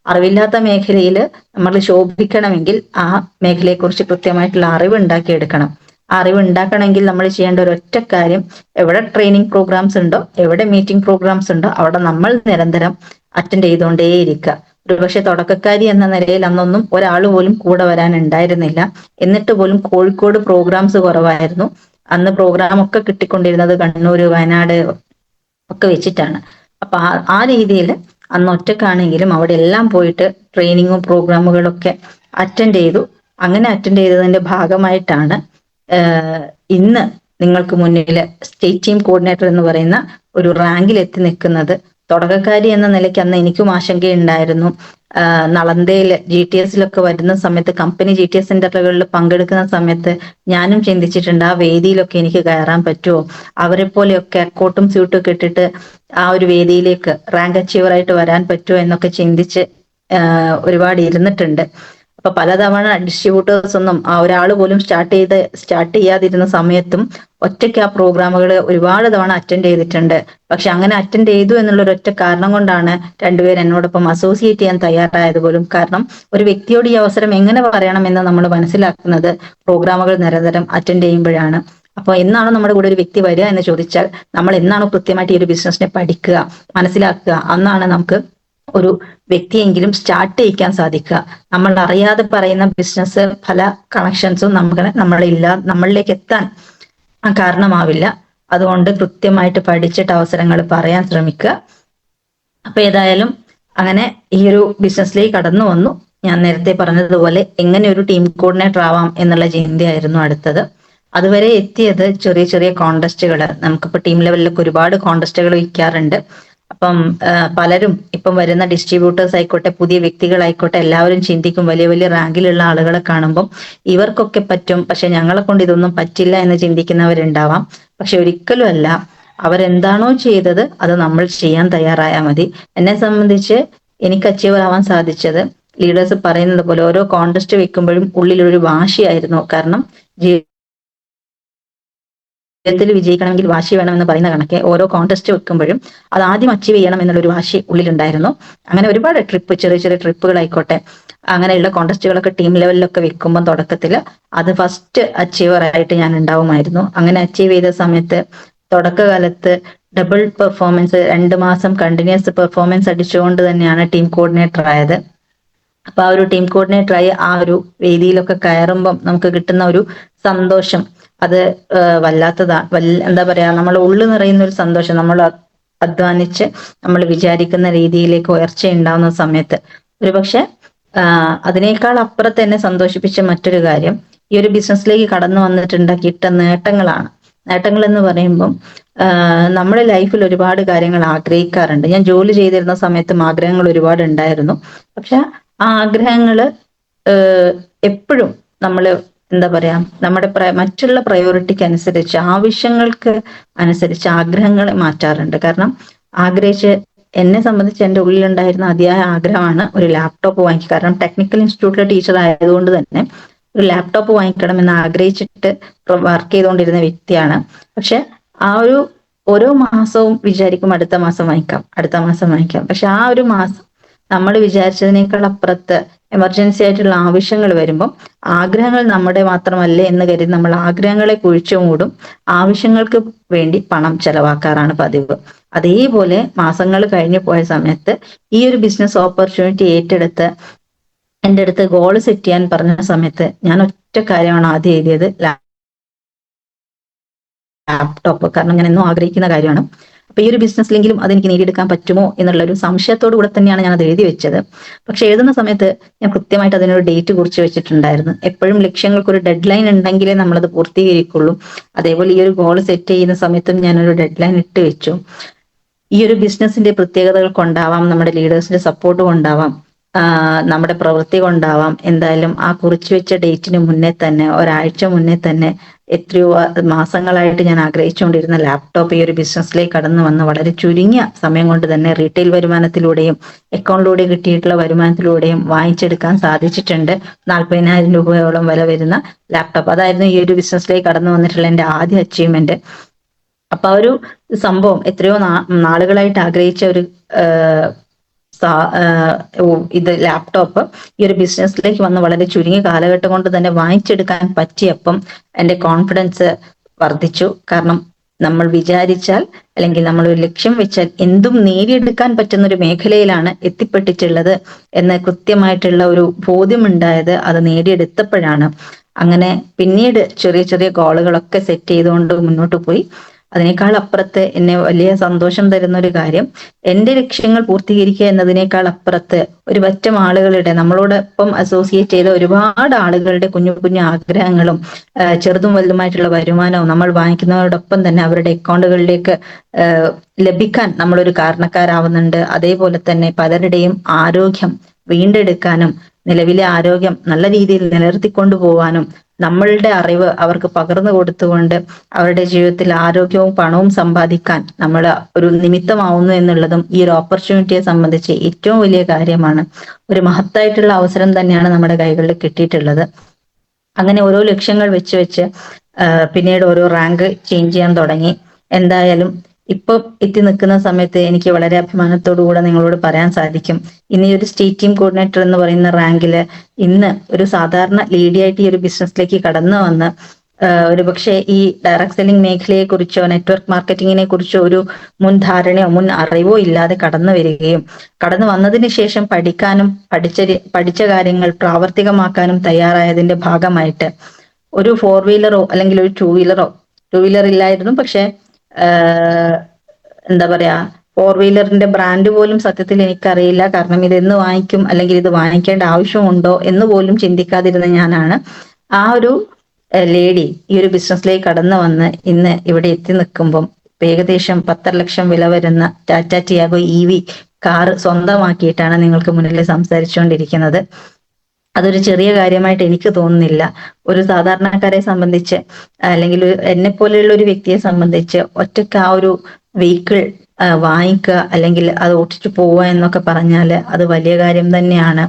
അറിവില്ലാത്ത മേഖലയിൽ നമ്മൾ ശോഭിക്കണമെങ്കിൽ ആ മേഖലയെക്കുറിച്ച് കൃത്യമായിട്ടുള്ള അറിവ് ഉണ്ടാക്കിയെടുക്കണം. ആ അറിവ് ഉണ്ടാക്കണമെങ്കിൽ നമ്മൾ ചെയ്യേണ്ട ഒരു ഒറ്റ കാര്യം, എവിടെ ട്രെയിനിങ് പ്രോഗ്രാംസ് ഉണ്ടോ, എവിടെ മീറ്റിംഗ് പ്രോഗ്രാംസ് ഉണ്ടോ, അവിടെ നമ്മൾ നിരന്തരം അറ്റൻഡ് ചെയ്തുകൊണ്ടേയിരിക്കുക. ഒരുപക്ഷെ തുടക്കക്കാരി എന്ന നിലയിൽ അന്നൊന്നും ഒരാൾ പോലും കൂടെ വരാൻ ഉണ്ടായിരുന്നില്ല. എന്നിട്ട് പോലും കോഴിക്കോട് പ്രോഗ്രാംസ് കുറവായിരുന്നു. അന്ന് പ്രോഗ്രാം ഒക്കെ കിട്ടിക്കൊണ്ടിരുന്നത് കണ്ണൂര്, വയനാട് ഒക്കെ വെച്ചിട്ടാണ്. അപ്പൊ ആ രീതിയിൽ അന്ന് ഒറ്റക്കാണെങ്കിലും അവിടെ എല്ലാം പോയിട്ട് ട്രെയിനിങ്ങും പ്രോഗ്രാമുകളൊക്കെ അറ്റൻഡ് ചെയ്തു. അങ്ങനെ അറ്റൻഡ് ചെയ്തതിന്റെ ഭാഗമായിട്ടാണ് ഇന്ന് നിങ്ങൾക്ക് മുന്നിൽ സ്റ്റേറ്റ് ടീം കോർഡിനേറ്റർ എന്ന് പറയുന്ന ഒരു റാങ്കിൽ എത്തി നിൽക്കുന്നത്. തുടക്കക്കാരി എന്ന നിലയ്ക്ക് അന്ന് എനിക്കും ആശങ്കയുണ്ടായിരുന്നു. നളന്തയിൽ GTSലൊക്കെ വരുന്ന സമയത്ത്, കമ്പനി GTS സെന്ററുകളിൽ പങ്കെടുക്കുന്ന സമയത്ത് ഞാനും ചിന്തിച്ചിട്ടുണ്ട്, ആ വേദിയിലൊക്കെ എനിക്ക് കയറാൻ പറ്റുമോ, അവരെ പോലെയൊക്കെ കോട്ടും സ്യൂട്ടും ഒക്കെ ഇട്ടിട്ട് ആ ഒരു വേദിയിലേക്ക് റാങ്ക് അച്ചീവർ ആയിട്ട് വരാൻ പറ്റുമോ എന്നൊക്കെ ചിന്തിച്ച് ഒരുപാട് ഇരുന്നിട്ടുണ്ട്. അപ്പൊ പലതവണ ഡിസ്ട്രിബ്യൂട്ടേഴ്സ് ഒന്നും ആ ഒരാൾ പോലും സ്റ്റാർട്ട് ചെയ്യാതിരുന്ന സമയത്തും ഒറ്റയ്ക്ക് ആ പ്രോഗ്രാമുകൾ ഒരുപാട് തവണ അറ്റൻഡ് ചെയ്തിട്ടുണ്ട്. പക്ഷെ അങ്ങനെ അറ്റൻഡ് ചെയ്തു എന്നുള്ള ഒരു ഒറ്റ കാരണം കൊണ്ടാണ് രണ്ടുപേർ എന്നോടൊപ്പം അസോസിയേറ്റ് ചെയ്യാൻ തയ്യാറായത് പോലും. കാരണം ഒരു വ്യക്തിയോട് ഈ അവസരം എങ്ങനെ പറയണം എന്ന് നമ്മൾ മനസ്സിലാക്കുന്നത് പ്രോഗ്രാമുകൾ നിരന്തരം അറ്റൻഡ് ചെയ്യുമ്പോഴാണ്. അപ്പൊ എന്നാണ് നമ്മുടെ കൂടെ ഒരു വ്യക്തി വരിക എന്ന് ചോദിച്ചാൽ, നമ്മൾ എന്നാണ് കൃത്യമായിട്ട് ഈ ഒരു ബിസിനസിനെ പഠിക്കുക, മനസ്സിലാക്കുക, അന്നാണ് നമുക്ക് ഒരു വ്യക്തിയെങ്കിലും സ്റ്റാർട്ട് ചെയ്യിക്കാൻ സാധിക്കുക. നമ്മൾ അറിയാതെ പറയുന്ന ബിസിനസ് പല കണക്ഷൻസും നമ്മളിലേക്ക് എത്താൻ കാരണമാവില്ല. അതുകൊണ്ട് കൃത്യമായിട്ട് പഠിച്ചിട്ട് അവസരങ്ങൾ പറയാൻ ശ്രമിക്കുക. അപ്പൊ ഏതായാലും അങ്ങനെ ഈ ഒരു ബിസിനസ്സിലേക്ക് കടന്നു വന്നു. ഞാൻ നേരത്തെ പറഞ്ഞതുപോലെ എങ്ങനെ ഒരു ടീം കോർഡിനേറ്റർ ആവാം എന്നുള്ള ചിന്തയായിരുന്നു അടുത്തത്. അതുവരെ എത്തിയത് ചെറിയ ചെറിയ കോൺടെസ്റ്റുകൾ, നമുക്കിപ്പോ ടീം ലെവലിലൊക്കെ ഒരുപാട് കോൺടെസ്റ്റുകൾ വയ്ക്കാറുണ്ട്. അപ്പം പലരും ഇപ്പം വരുന്ന ഡിസ്ട്രിബ്യൂട്ടേഴ്സ് ആയിക്കോട്ടെ, പുതിയ വ്യക്തികളായിക്കോട്ടെ, എല്ലാവരും ചിന്തിക്കും വലിയ വലിയ റാങ്കിലുള്ള ആളുകളെ കാണുമ്പം ഇവർക്കൊക്കെ പറ്റും, പക്ഷെ ഞങ്ങളെ കൊണ്ട് ഇതൊന്നും പറ്റില്ല എന്ന് ചിന്തിക്കുന്നവരുണ്ടാവാം. പക്ഷെ ഒരിക്കലും അല്ല. അവരെന്താണോ ചെയ്തത് അത് നമ്മൾ ചെയ്യാൻ തയ്യാറായാൽ മതി. എന്നെ സംബന്ധിച്ച് എനിക്ക് അച്ചീവർ ആവാൻ സാധിച്ചത് ലീഡേഴ്സ് പറയുന്നത് പോലെ ഓരോ കോൺടെസ്റ്റ് വെക്കുമ്പോഴും ഉള്ളിലൊരു വാശിയായിരുന്നു. കാരണം ജീവിതത്തിൽ വിജയിക്കണമെങ്കിൽ വാശി വേണമെന്ന് പറയുന്ന കണക്കെ ഓരോ കോൺടെസ്റ്റ് വെക്കുമ്പോഴും അത് ആദ്യം അച്ചീവ് ചെയ്യണം എന്നുള്ളൊരു വാശി ഉള്ളിലുണ്ടായിരുന്നു. അങ്ങനെ ഒരുപാട് ചെറിയ ചെറിയ ട്രിപ്പുകളായിക്കോട്ടെ, അങ്ങനെയുള്ള കോൺടെസ്റ്റുകളൊക്കെ ടീം ലെവലിലൊക്കെ വെക്കുമ്പോൾ തുടക്കത്തിൽ അത് ഫസ്റ്റ് അച്ചീവർ ആയിട്ട് ഞാൻ ഉണ്ടാവുമായിരുന്നു. അങ്ങനെ അച്ചീവ് ചെയ്ത സമയത്ത് തുടക്കകാലത്ത് ഡബിൾ പെർഫോമൻസ്, 2 മാസം കണ്ടിന്യൂസ് പെർഫോമൻസ് അടിച്ചുകൊണ്ട് തന്നെയാണ് ടീം കോർഡിനേറ്റർ ആയത്. അപ്പൊ ആ ഒരു ടീം കോർഡിനേറ്റർ ആയി ആ ഒരു വേദിയിലൊക്കെ കയറുമ്പം നമുക്ക് കിട്ടുന്ന ഒരു സന്തോഷം അത് എന്താ പറയാ, നമ്മൾ ഉള്ളു നിറയുന്ന ഒരു സന്തോഷം. നമ്മൾ അധ്വാനിച്ച് നമ്മൾ വിചാരിക്കുന്ന രീതിയിലേക്ക് ഉയർച്ച ഉണ്ടാവുന്ന സമയത്ത് ഒരുപക്ഷെ അതിനേക്കാൾ അപ്പുറത്ത് എന്നെ സന്തോഷിപ്പിച്ച മറ്റൊരു കാര്യം ഈ ഒരു ബിസിനസ്സിലേക്ക് കടന്നു വന്നിട്ടുണ്ടാക്കിയിട്ട നേട്ടങ്ങളാണ്. നേട്ടങ്ങൾ എന്ന് പറയുമ്പം നമ്മുടെ ലൈഫിൽ ഒരുപാട് കാര്യങ്ങൾ ആഗ്രഹിക്കാറുണ്ട്. ഞാൻ ജോലി ചെയ്തിരുന്ന സമയത്തും ആഗ്രഹങ്ങൾ ഒരുപാട് ഉണ്ടായിരുന്നു. പക്ഷെ ആ ആഗ്രഹങ്ങള് എപ്പോഴും നമ്മൾ എന്താ പറയാ നമ്മുടെ മറ്റുള്ള പ്രയോറിറ്റിക്ക് അനുസരിച്ച്, ആവശ്യങ്ങൾക്ക് അനുസരിച്ച് ആഗ്രഹങ്ങൾ മാറ്റാറുണ്ട്. കാരണം ആഗ്രഹിച്ച്, എന്നെ സംബന്ധിച്ച് എന്റെ ഉള്ളിലുണ്ടായിരുന്ന അതിയായ ആഗ്രഹമാണ് ഒരു ലാപ്ടോപ്പ് വാങ്ങിക്കുക. കാരണം ടെക്നിക്കൽ ഇൻസ്റ്റിറ്റ്യൂട്ടിലെ ടീച്ചർ ആയതുകൊണ്ട് തന്നെ ഒരു ലാപ്ടോപ്പ് വാങ്ങിക്കണം എന്ന് ആഗ്രഹിച്ചിട്ട് വർക്ക് ചെയ്തുകൊണ്ടിരുന്ന വ്യക്തിയാണ്. പക്ഷെ ആ ഒരു ഓരോ മാസവും വിചാരിക്കും അടുത്ത മാസം വാങ്ങിക്കാം, അടുത്ത മാസം വാങ്ങിക്കാം. പക്ഷെ ആ ഒരു മാസം നമ്മൾ വിചാരിച്ചതിനേക്കാൾ അപ്പുറത്ത് എമർജൻസി ആയിട്ടുള്ള ആവശ്യങ്ങൾ വരുമ്പോൾ ആഗ്രഹങ്ങൾ നമ്മുടെ മാത്രമല്ലേ എന്ന് കരുതി നമ്മൾ ആഗ്രഹങ്ങളെ കുഴിച്ചു മൂടും, ആവശ്യങ്ങൾക്ക് വേണ്ടി പണം ചെലവാക്കാറാണ് പതിവ്. അതേപോലെ മാസങ്ങൾ കഴിഞ്ഞു പോയ സമയത്ത് ഈ ഒരു ബിസിനസ് ഓപ്പർച്യൂണിറ്റി ഏറ്റെടുത്ത് എൻ്റെ അടുത്ത് ഗോൾ സെറ്റ് ചെയ്യാൻ പറഞ്ഞ സമയത്ത് ഞാൻ ഒറ്റ കാര്യമാണ് ആദ്യം എഴുതിയത്, ലാപ്ടോപ്പ്. കാരണം ഞാൻ എന്നും ആഗ്രഹിക്കുന്ന കാര്യമാണ്. അപ്പൊ ഈ ഒരു ബിസിനസ്സിലെങ്കിലും അതെനിക്ക് നേടിയെടുക്കാൻ പറ്റുമോ എന്നുള്ള ഒരു സംശയത്തോടു കൂടെ തന്നെയാണ് ഞാൻ അത് എഴുതി വെച്ചത്. പക്ഷെ എഴുതുന്ന സമയത്ത് ഞാൻ കൃത്യമായിട്ട് അതിനൊരു ഡേറ്റ് കുറിച്ച് വെച്ചിട്ടുണ്ടായിരുന്നു. എപ്പോഴും ലക്ഷ്യങ്ങൾക്ക് ഒരു ഡെഡ് ലൈൻ ഉണ്ടെങ്കിലേ നമ്മളത് പൂർത്തീകരിക്കുള്ളൂ. അതേപോലെ ഈ ഒരു ഗോൾ സെറ്റ് ചെയ്യുന്ന സമയത്തും ഞാനൊരു ഡെഡ് ലൈൻ ഇട്ട് വെച്ചു. ഈ ഒരു ബിസിനസിന്റെ പ്രത്യേകതകൾ കൊണ്ടാവാം, നമ്മുടെ ലീഡേഴ്സിന്റെ സപ്പോർട്ട് കൊണ്ടാവാം, നമ്മുടെ പ്രവൃത്തി കൊണ്ടാവാം, എന്തായാലും ആ കുറിച്ചു വെച്ച ഡേറ്റിന് മുന്നേ തന്നെ, ഒരാഴ്ച മുന്നേ തന്നെ എത്രയോ മാസങ്ങളായിട്ട് ഞാൻ ആഗ്രഹിച്ചുകൊണ്ടിരുന്ന ലാപ്ടോപ്പ് ഈ ഒരു ബിസിനസ്സിലേക്ക് കടന്നു വന്ന് വളരെ ചുരുങ്ങിയ സമയം കൊണ്ട് തന്നെ റീറ്റെയിൽ വരുമാനത്തിലൂടെയും അക്കൗണ്ടിലൂടെ കിട്ടിയിട്ടുള്ള വരുമാനത്തിലൂടെയും വാങ്ങിച്ചെടുക്കാൻ സാധിച്ചിട്ടുണ്ട്. 40,000 രൂപയോളം വില വരുന്ന ലാപ്ടോപ്പ്. അതായിരുന്നു ഈ ഒരു ബിസിനസ്സിലേക്ക് കടന്നു വന്നിട്ടുള്ള എൻ്റെ ആദ്യ അച്ചീവ്മെന്റ്. അപ്പൊ ആ ഒരു സംഭവം എത്രയോ നാളുകളായിട്ട് ആഗ്രഹിച്ച ഒരു ഇത് ലാപ്ടോപ്പ് ഈ ഒരു ബിസിനസ്സിലേക്ക് വന്ന് വളരെ ചുരുങ്ങിയ കാലഘട്ടം കൊണ്ട് തന്നെ വാങ്ങിച്ചെടുക്കാൻ പറ്റിയപ്പം എൻ്റെ കോൺഫിഡൻസ് വർദ്ധിച്ചു. കാരണം നമ്മൾ വിചാരിച്ചാൽ, അല്ലെങ്കിൽ നമ്മൾ ഒരു ലക്ഷ്യം വെച്ചാൽ എന്തും നേടിയെടുക്കാൻ പറ്റുന്ന ഒരു മേഖലയിലാണ് എത്തിപ്പെട്ടിട്ടുള്ളത് എന്ന് കൃത്യമായിട്ടുള്ള ഒരു ബോധ്യമുണ്ടായത് അത് നേടിയെടുത്തപ്പോഴാണ്. അങ്ങനെ പിന്നീട് ചെറിയ ചെറിയ ഗോളുകളൊക്കെ സെറ്റ് ചെയ്തുകൊണ്ട് മുന്നോട്ട് പോയി. അതിനേക്കാൾ അപ്പുറത്ത് എന്നെ വലിയ സന്തോഷം തരുന്ന ഒരു കാര്യം, എന്റെ ലക്ഷ്യങ്ങൾ പൂർത്തീകരിക്കുക എന്നതിനേക്കാൾ അപ്പുറത്ത് ഒരു പറ്റം ആളുകളുടെ, നമ്മളോടൊപ്പം അസോസിയേറ്റ് ചെയ്ത ഒരുപാട് ആളുകളുടെ കുഞ്ഞു കുഞ്ഞു ആഗ്രഹങ്ങളും ചെറുതും വലുതുമായിട്ടുള്ള വരുമാനവും നമ്മൾ വാങ്ങിക്കുന്നതോടൊപ്പം തന്നെ അവരുടെ അക്കൗണ്ടുകളിലേക്ക് ലഭിക്കാൻ നമ്മളൊരു കാരണക്കാരാവുന്നുണ്ട്. അതേപോലെ തന്നെ പലരുടെയും ആരോഗ്യം വീണ്ടെടുക്കാനും നിലവിലെ ആരോഗ്യം നല്ല രീതിയിൽ നിലനിർത്തിക്കൊണ്ടു പോവാനും നമ്മളുടെ അറിവ് അവർക്ക് പകർന്നു കൊടുത്തുകൊണ്ട് അവരുടെ ജീവിതത്തിൽ ആരോഗ്യവും പണവും സമ്പാദിക്കാൻ നമ്മൾ ഒരു നിമിത്തമാവുന്നു എന്നുള്ളതും ഈ ഒരു ഓപ്പർച്യൂണിറ്റിയെ സംബന്ധിച്ച് ഏറ്റവും വലിയ കാര്യമാണ്. ഒരു മഹത്തായിട്ടുള്ള അവസരം തന്നെയാണ് നമ്മുടെ കൈകളിൽ കിട്ടിയിട്ടുള്ളത്. അങ്ങനെ ഓരോ ലക്ഷ്യങ്ങൾ വെച്ച് വെച്ച് പിന്നീട് ഓരോ റാങ്ക് ചേഞ്ച് ചെയ്യാൻ തുടങ്ങി. എന്തായാലും ഇപ്പൊ എത്തി നിൽക്കുന്ന സമയത്ത് എനിക്ക് വളരെ അഭിമാനത്തോടു കൂടെ നിങ്ങളോട് പറയാൻ സാധിക്കും, ഇന്ന് ഈ ഒരു സ്റ്റേറ്റ് ടീം കോർഡിനേറ്റർ എന്ന് പറയുന്ന റാങ്കില് ഇന്ന് ഒരു സാധാരണ ലേഡിയായിട്ട് ഈ ഒരു ബിസിനസ്സിലേക്ക് കടന്നു വന്ന് ഒരു പക്ഷേ ഈ ഡയറക്ട് സെല്ലിംഗ് മേഖലയെ കുറിച്ചോ നെറ്റ്വർക്ക് മാർക്കറ്റിങ്ങിനെ കുറിച്ചോ ഒരു മുൻ ധാരണയോ മുൻ അറിവോ ഇല്ലാതെ കടന്നു വരികയും കടന്നു വന്നതിന് ശേഷം പഠിക്കാനും പഠിച്ച കാര്യങ്ങൾ പ്രാവർത്തികമാക്കാനും തയ്യാറായതിന്റെ ഭാഗമായിട്ട് ഒരു 4 വീലറോ അല്ലെങ്കിൽ ഒരു 2 വീലറോ, 2 വീലർ ഇല്ലായിരുന്നു, പക്ഷെ എന്താ പറയാ 4 വീലറിന്റെ ബ്രാൻഡ് പോലും സത്യത്തിൽ എനിക്കറിയില്ല. കാരണം ഇതെന്ന് വാങ്ങിക്കും അല്ലെങ്കിൽ ഇത് വാങ്ങിക്കേണ്ട ആവശ്യമുണ്ടോ എന്ന് പോലും ചിന്തിക്കാതിരുന്ന ഞാനാണ് ആ ഒരു ലേഡി ഈ ഒരു ബിസിനസ്സിലേക്ക് കടന്നു വന്ന് ഇന്ന് ഇവിടെ എത്തി നിൽക്കുമ്പം ഏകദേശം 10 ലക്ഷം വില വരുന്ന ടാറ്റ ടിയാഗോ EV കാർ സ്വന്തമാക്കിയിട്ടാണ് നിങ്ങൾക്ക് മുന്നിൽ സംസാരിച്ചുകൊണ്ടിരിക്കുന്നത്. അതൊരു ചെറിയ കാര്യമായിട്ട് എനിക്ക് തോന്നുന്നില്ല. ഒരു സാധാരണക്കാരെ സംബന്ധിച്ച് അല്ലെങ്കിൽ എന്നെ പോലെയുള്ള ഒരു വ്യക്തിയെ സംബന്ധിച്ച് ഒറ്റയ്ക്ക് ആ ഒരു വെഹിക്കിൾ വാങ്ങിക്കുക അല്ലെങ്കിൽ അത് ഓടിച്ചു പോവുക എന്നൊക്കെ പറഞ്ഞാൽ അത് വലിയ കാര്യം തന്നെയാണ്.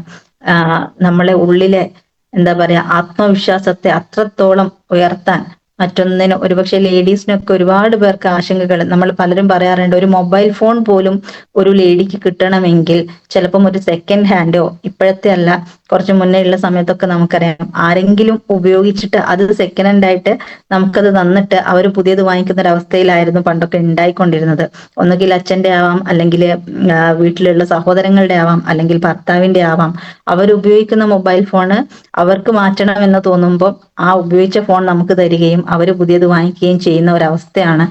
നമ്മളെ ഉള്ളിലെ എന്താ പറയാ ആത്മവിശ്വാസത്തെ അത്രത്തോളം ഉയർത്താൻ മറ്റൊന്നിന് ഒരുപക്ഷെ ലേഡീസിനൊക്കെ ഒരുപാട് പേർക്ക് ആശങ്കകൾ, നമ്മൾ പലരും പറയാറുണ്ട് ഒരു മൊബൈൽ ഫോൺ പോലും ഒരു ലേഡിക്ക് കിട്ടണമെങ്കിൽ ചിലപ്പം ഒരു സെക്കൻഡ് ഹാൻഡോ, ഇപ്പോഴത്തെ അല്ല കുറച്ച് മുന്നേ ഉള്ള സമയത്തൊക്കെ നമുക്കറിയാം ആരെങ്കിലും ഉപയോഗിച്ചിട്ട് അത് സെക്കൻഡ് ഹാൻഡ് ആയിട്ട് നമുക്കത് തന്നിട്ട് അവർ പുതിയത് വാങ്ങിക്കുന്ന ഒരു അവസ്ഥയിലായിരുന്നു പണ്ടൊക്കെ ഉണ്ടായിക്കൊണ്ടിരുന്നത്. ഒന്നുകിൽ അച്ഛന്റെ ആവാം, അല്ലെങ്കിൽ വീട്ടിലുള്ള സഹോദരങ്ങളുടെ ആവാം, അല്ലെങ്കിൽ ഭർത്താവിന്റെ ആവാം. അവരുപയോഗിക്കുന്ന മൊബൈൽ ഫോണ് അവർക്ക് മാറ്റണം എന്ന് തോന്നുമ്പോൾ ആ ഉപയോഗിച്ച ഫോൺ നമുക്ക് തരികയും അവർ പുതിയത് വാങ്ങിക്കുകയും ചെയ്യുന്ന ഒരവസ്ഥയാണ്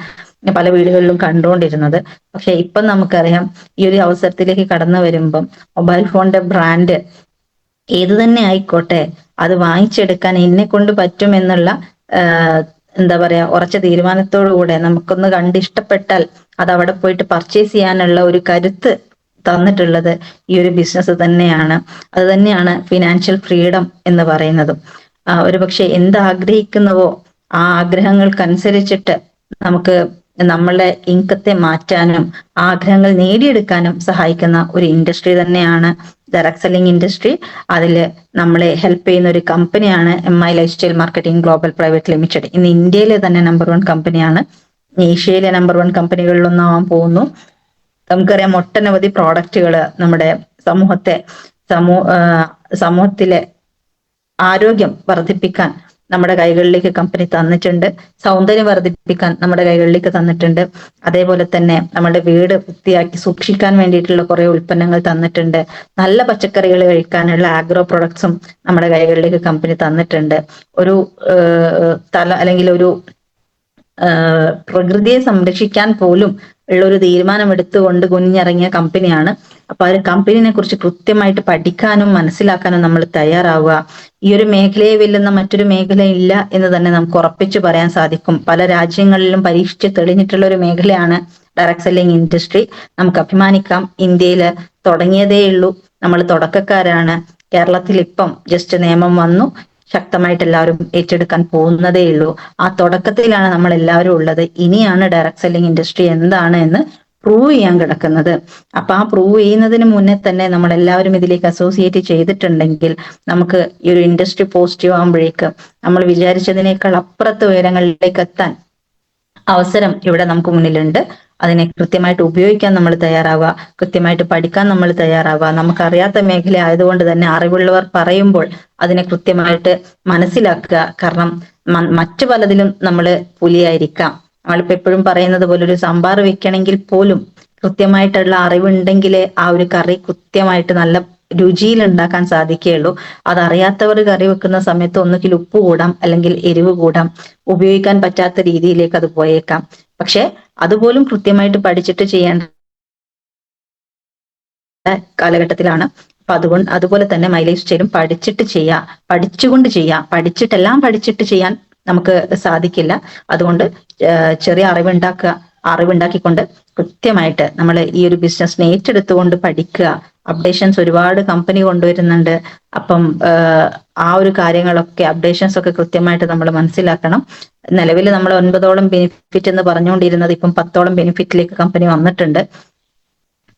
പല വീടുകളിലും കണ്ടുകൊണ്ടിരുന്നത്. പക്ഷെ ഇപ്പം നമുക്കറിയാം ഈ ഒരു അവസരത്തിലേക്ക് കടന്നു വരുമ്പം മൊബൈൽ ഫോണിന്റെ ബ്രാൻഡ് ഏത് തന്നെ ആയിക്കോട്ടെ അത് വാങ്ങിച്ചെടുക്കാൻ എന്നെ കൊണ്ട് പറ്റും എന്നുള്ള എന്താ പറയാ ഉറച്ച തീരുമാനത്തോടു കൂടെ നമുക്കൊന്ന് കണ്ട് ഇഷ്ടപ്പെട്ടാൽ അത് അവിടെ പോയിട്ട് പർച്ചേസ് ചെയ്യാനുള്ള ഒരു കരുത്ത് തന്നിട്ടുള്ളത് ഈ ഒരു ബിസിനസ് തന്നെയാണ്. അത് തന്നെയാണ് ഫിനാൻഷ്യൽ ഫ്രീഡം എന്ന് പറയുന്നതും. ഒരുപക്ഷെ എന്ത് ആഗ്രഹിക്കുന്നുവോ ആ ആഗ്രഹങ്ങൾക്കനുസരിച്ചിട്ട് നമുക്ക് നമ്മളുടെ ഇൻകത്തെ മാറ്റാനും ആഗ്രഹങ്ങൾ നേടിയെടുക്കാനും സഹായിക്കുന്ന ഒരു ഇൻഡസ്ട്രി തന്നെയാണ് ഡയറക്ട് സെല്ലിംഗ് ഇൻഡസ്ട്രി. അതിൽ നമ്മളെ ഹെൽപ്പ് ചെയ്യുന്ന ഒരു കമ്പനിയാണ് MI life style marketing global private limited. ഇന്ന് ഇന്ത്യയിലെ തന്നെ നമ്പർ 1 കമ്പനിയാണ്, ഏഷ്യയിലെ നമ്പർ 1 കമ്പനികളിലൊന്നാവാൻ പോകുന്നു. നമുക്കറിയാം ഒട്ടനവധി പ്രോഡക്റ്റുകൾ നമ്മുടെ സമൂഹത്തിലെ ആരോഗ്യം വർദ്ധിപ്പിക്കാൻ നമ്മുടെ കൈകളിലേക്ക് കമ്പനി തന്നിട്ടുണ്ട്. സൗന്ദര്യം വർദ്ധിപ്പിക്കാൻ നമ്മുടെ കൈകളിലേക്ക് തന്നിട്ടുണ്ട്. അതേപോലെ തന്നെ നമ്മുടെ വീട് വൃത്തിയാക്കി സൂക്ഷിക്കാൻ വേണ്ടിയിട്ടുള്ള കുറെ ഉൽപ്പന്നങ്ങൾ തന്നിട്ടുണ്ട്. നല്ല പച്ചക്കറികൾ കഴിക്കാനുള്ള ആഗ്രോ പ്രൊഡക്ട്സും നമ്മുടെ കൈകളിലേക്ക് കമ്പനി തന്നിട്ടുണ്ട്. ഒരു അല്ലെങ്കിൽ ഒരു പ്രകൃതിയെ സംരക്ഷിക്കാൻ പോലും ഉള്ള ഒരു തീരുമാനം എടുത്തുകൊണ്ട് കുഞ്ഞിറങ്ങിയ കമ്പനിയാണ്. അപ്പൊ ആ ഒരു കമ്പനിനെ കുറിച്ച് കൃത്യമായിട്ട് പഠിക്കാനും മനസ്സിലാക്കാനും നമ്മൾ തയ്യാറാവുക. ഈ ഒരു മേഖലയെ വെല്ലുന്ന മറ്റൊരു മേഖല ഇല്ല എന്ന് തന്നെ നമുക്ക് ഉറപ്പിച്ചു പറയാൻ സാധിക്കും. പല രാജ്യങ്ങളിലും പരീക്ഷിച്ച് തെളിഞ്ഞിട്ടുള്ള ഒരു മേഖലയാണ് ഡയറക്ട് സെല്ലിംഗ് ഇൻഡസ്ട്രി. നമുക്ക് അഭിമാനിക്കാം, ഇന്ത്യയിൽ തുടങ്ങിയതേ ഉള്ളൂ, നമ്മൾ തുടക്കക്കാരാണ്. കേരളത്തിൽ ഇപ്പം ജസ്റ്റ് നിയമം വന്നു, ശക്തമായിട്ട് എല്ലാവരും ഏറ്റെടുക്കാൻ പോകുന്നതേ ഉള്ളൂ. ആ തുടക്കത്തിലാണ് നമ്മൾ എല്ലാവരും ഉള്ളത്. ഇനിയാണ് ഡയറക്ട് സെല്ലിംഗ് ഇൻഡസ്ട്രി എന്താണ് എന്ന് പ്രൂവ് ചെയ്യാൻ കിടക്കുന്നത്. അപ്പൊ ആ പ്രൂവ് ചെയ്യുന്നതിന് മുന്നേ തന്നെ നമ്മൾ എല്ലാവരും ഇതിലേക്ക് അസോസിയേറ്റ് ചെയ്തിട്ടുണ്ടെങ്കിൽ നമുക്ക് ഈ ഒരു ഇൻഡസ്ട്രി പോസിറ്റീവ് ആകുമ്പോഴേക്ക് നമ്മൾ വിചാരിച്ചതിനേക്കാൾ അപ്പുറത്ത് ഉയരങ്ങളിലേക്ക് എത്താൻ അവസരം ഇവിടെ നമുക്ക് മുന്നിലുണ്ട്. അതിനെ കൃത്യമായിട്ട് ഉപയോഗിക്കാൻ നമ്മൾ തയ്യാറാവുക, കൃത്യമായിട്ട് പഠിക്കാൻ നമ്മൾ തയ്യാറാവുക. നമുക്കറിയാത്ത മേഖല ആയതുകൊണ്ട് തന്നെ അറിവുള്ളവർ പറയുമ്പോൾ അതിനെ കൃത്യമായിട്ട് മനസ്സിലാക്കുക. കാരണം മറ്റു പലതിലും നമ്മൾ പുലിയായിരിക്കാം. നമ്മളിപ്പോ എപ്പോഴും പറയുന്നത് പോലെ ഒരു സാമ്പാർ വെക്കണമെങ്കിൽ പോലും കൃത്യമായിട്ടുള്ള അറിവുണ്ടെങ്കിലേ ആ ഒരു കറി കൃത്യമായിട്ട് നല്ല രുചിയിൽ ഉണ്ടാക്കാൻ സാധിക്കുകയുള്ളൂ. അതറിയാത്തവർ കറി വെക്കുന്ന സമയത്ത് ഒന്നുകിൽ ഉപ്പ് കൂടാം, അല്ലെങ്കിൽ എരിവ് കൂടാം, ഉപയോഗിക്കാൻ പറ്റാത്ത രീതിയിലേക്ക് അത് പോയേക്കാം. പക്ഷെ അതുപോലും കൃത്യമായിട്ട് പഠിച്ചിട്ട് ചെയ്യേണ്ട കാലഘട്ടത്തിലാണ്. അപ്പൊ അതുപോലെ തന്നെ മൈ ലൈഫ് സ്റ്റൈലും പഠിച്ചിട്ട് ചെയ്യാം, പഠിച്ചുകൊണ്ട് ചെയ്യാം. പഠിച്ചിട്ട് ചെയ്യാൻ നമുക്ക് സാധിക്കില്ല. അതുകൊണ്ട് ചെറിയ അറിവുണ്ടാക്കിക്കൊണ്ട് കൃത്യമായിട്ട് നമ്മൾ ഈ ഒരു ബിസിനസ്സിനെ ഏറ്റെടുത്തുകൊണ്ട് പഠിക്കുക. അപ്ഡേഷൻസ് ഒരുപാട് കമ്പനി കൊണ്ടുവരുന്നുണ്ട്. അപ്പം ആ ഒരു കാര്യങ്ങളൊക്കെ അപ്ഡേഷൻസ് ഒക്കെ കൃത്യമായിട്ട് നമ്മൾ മനസ്സിലാക്കണം. നിലവിൽ നമ്മൾ 9ഓളം ബെനിഫിറ്റ് എന്ന് പറഞ്ഞുകൊണ്ടിരുന്നത് ഇപ്പം 10ഓളം ബെനിഫിറ്റിലേക്ക് കമ്പനി വന്നിട്ടുണ്ട്.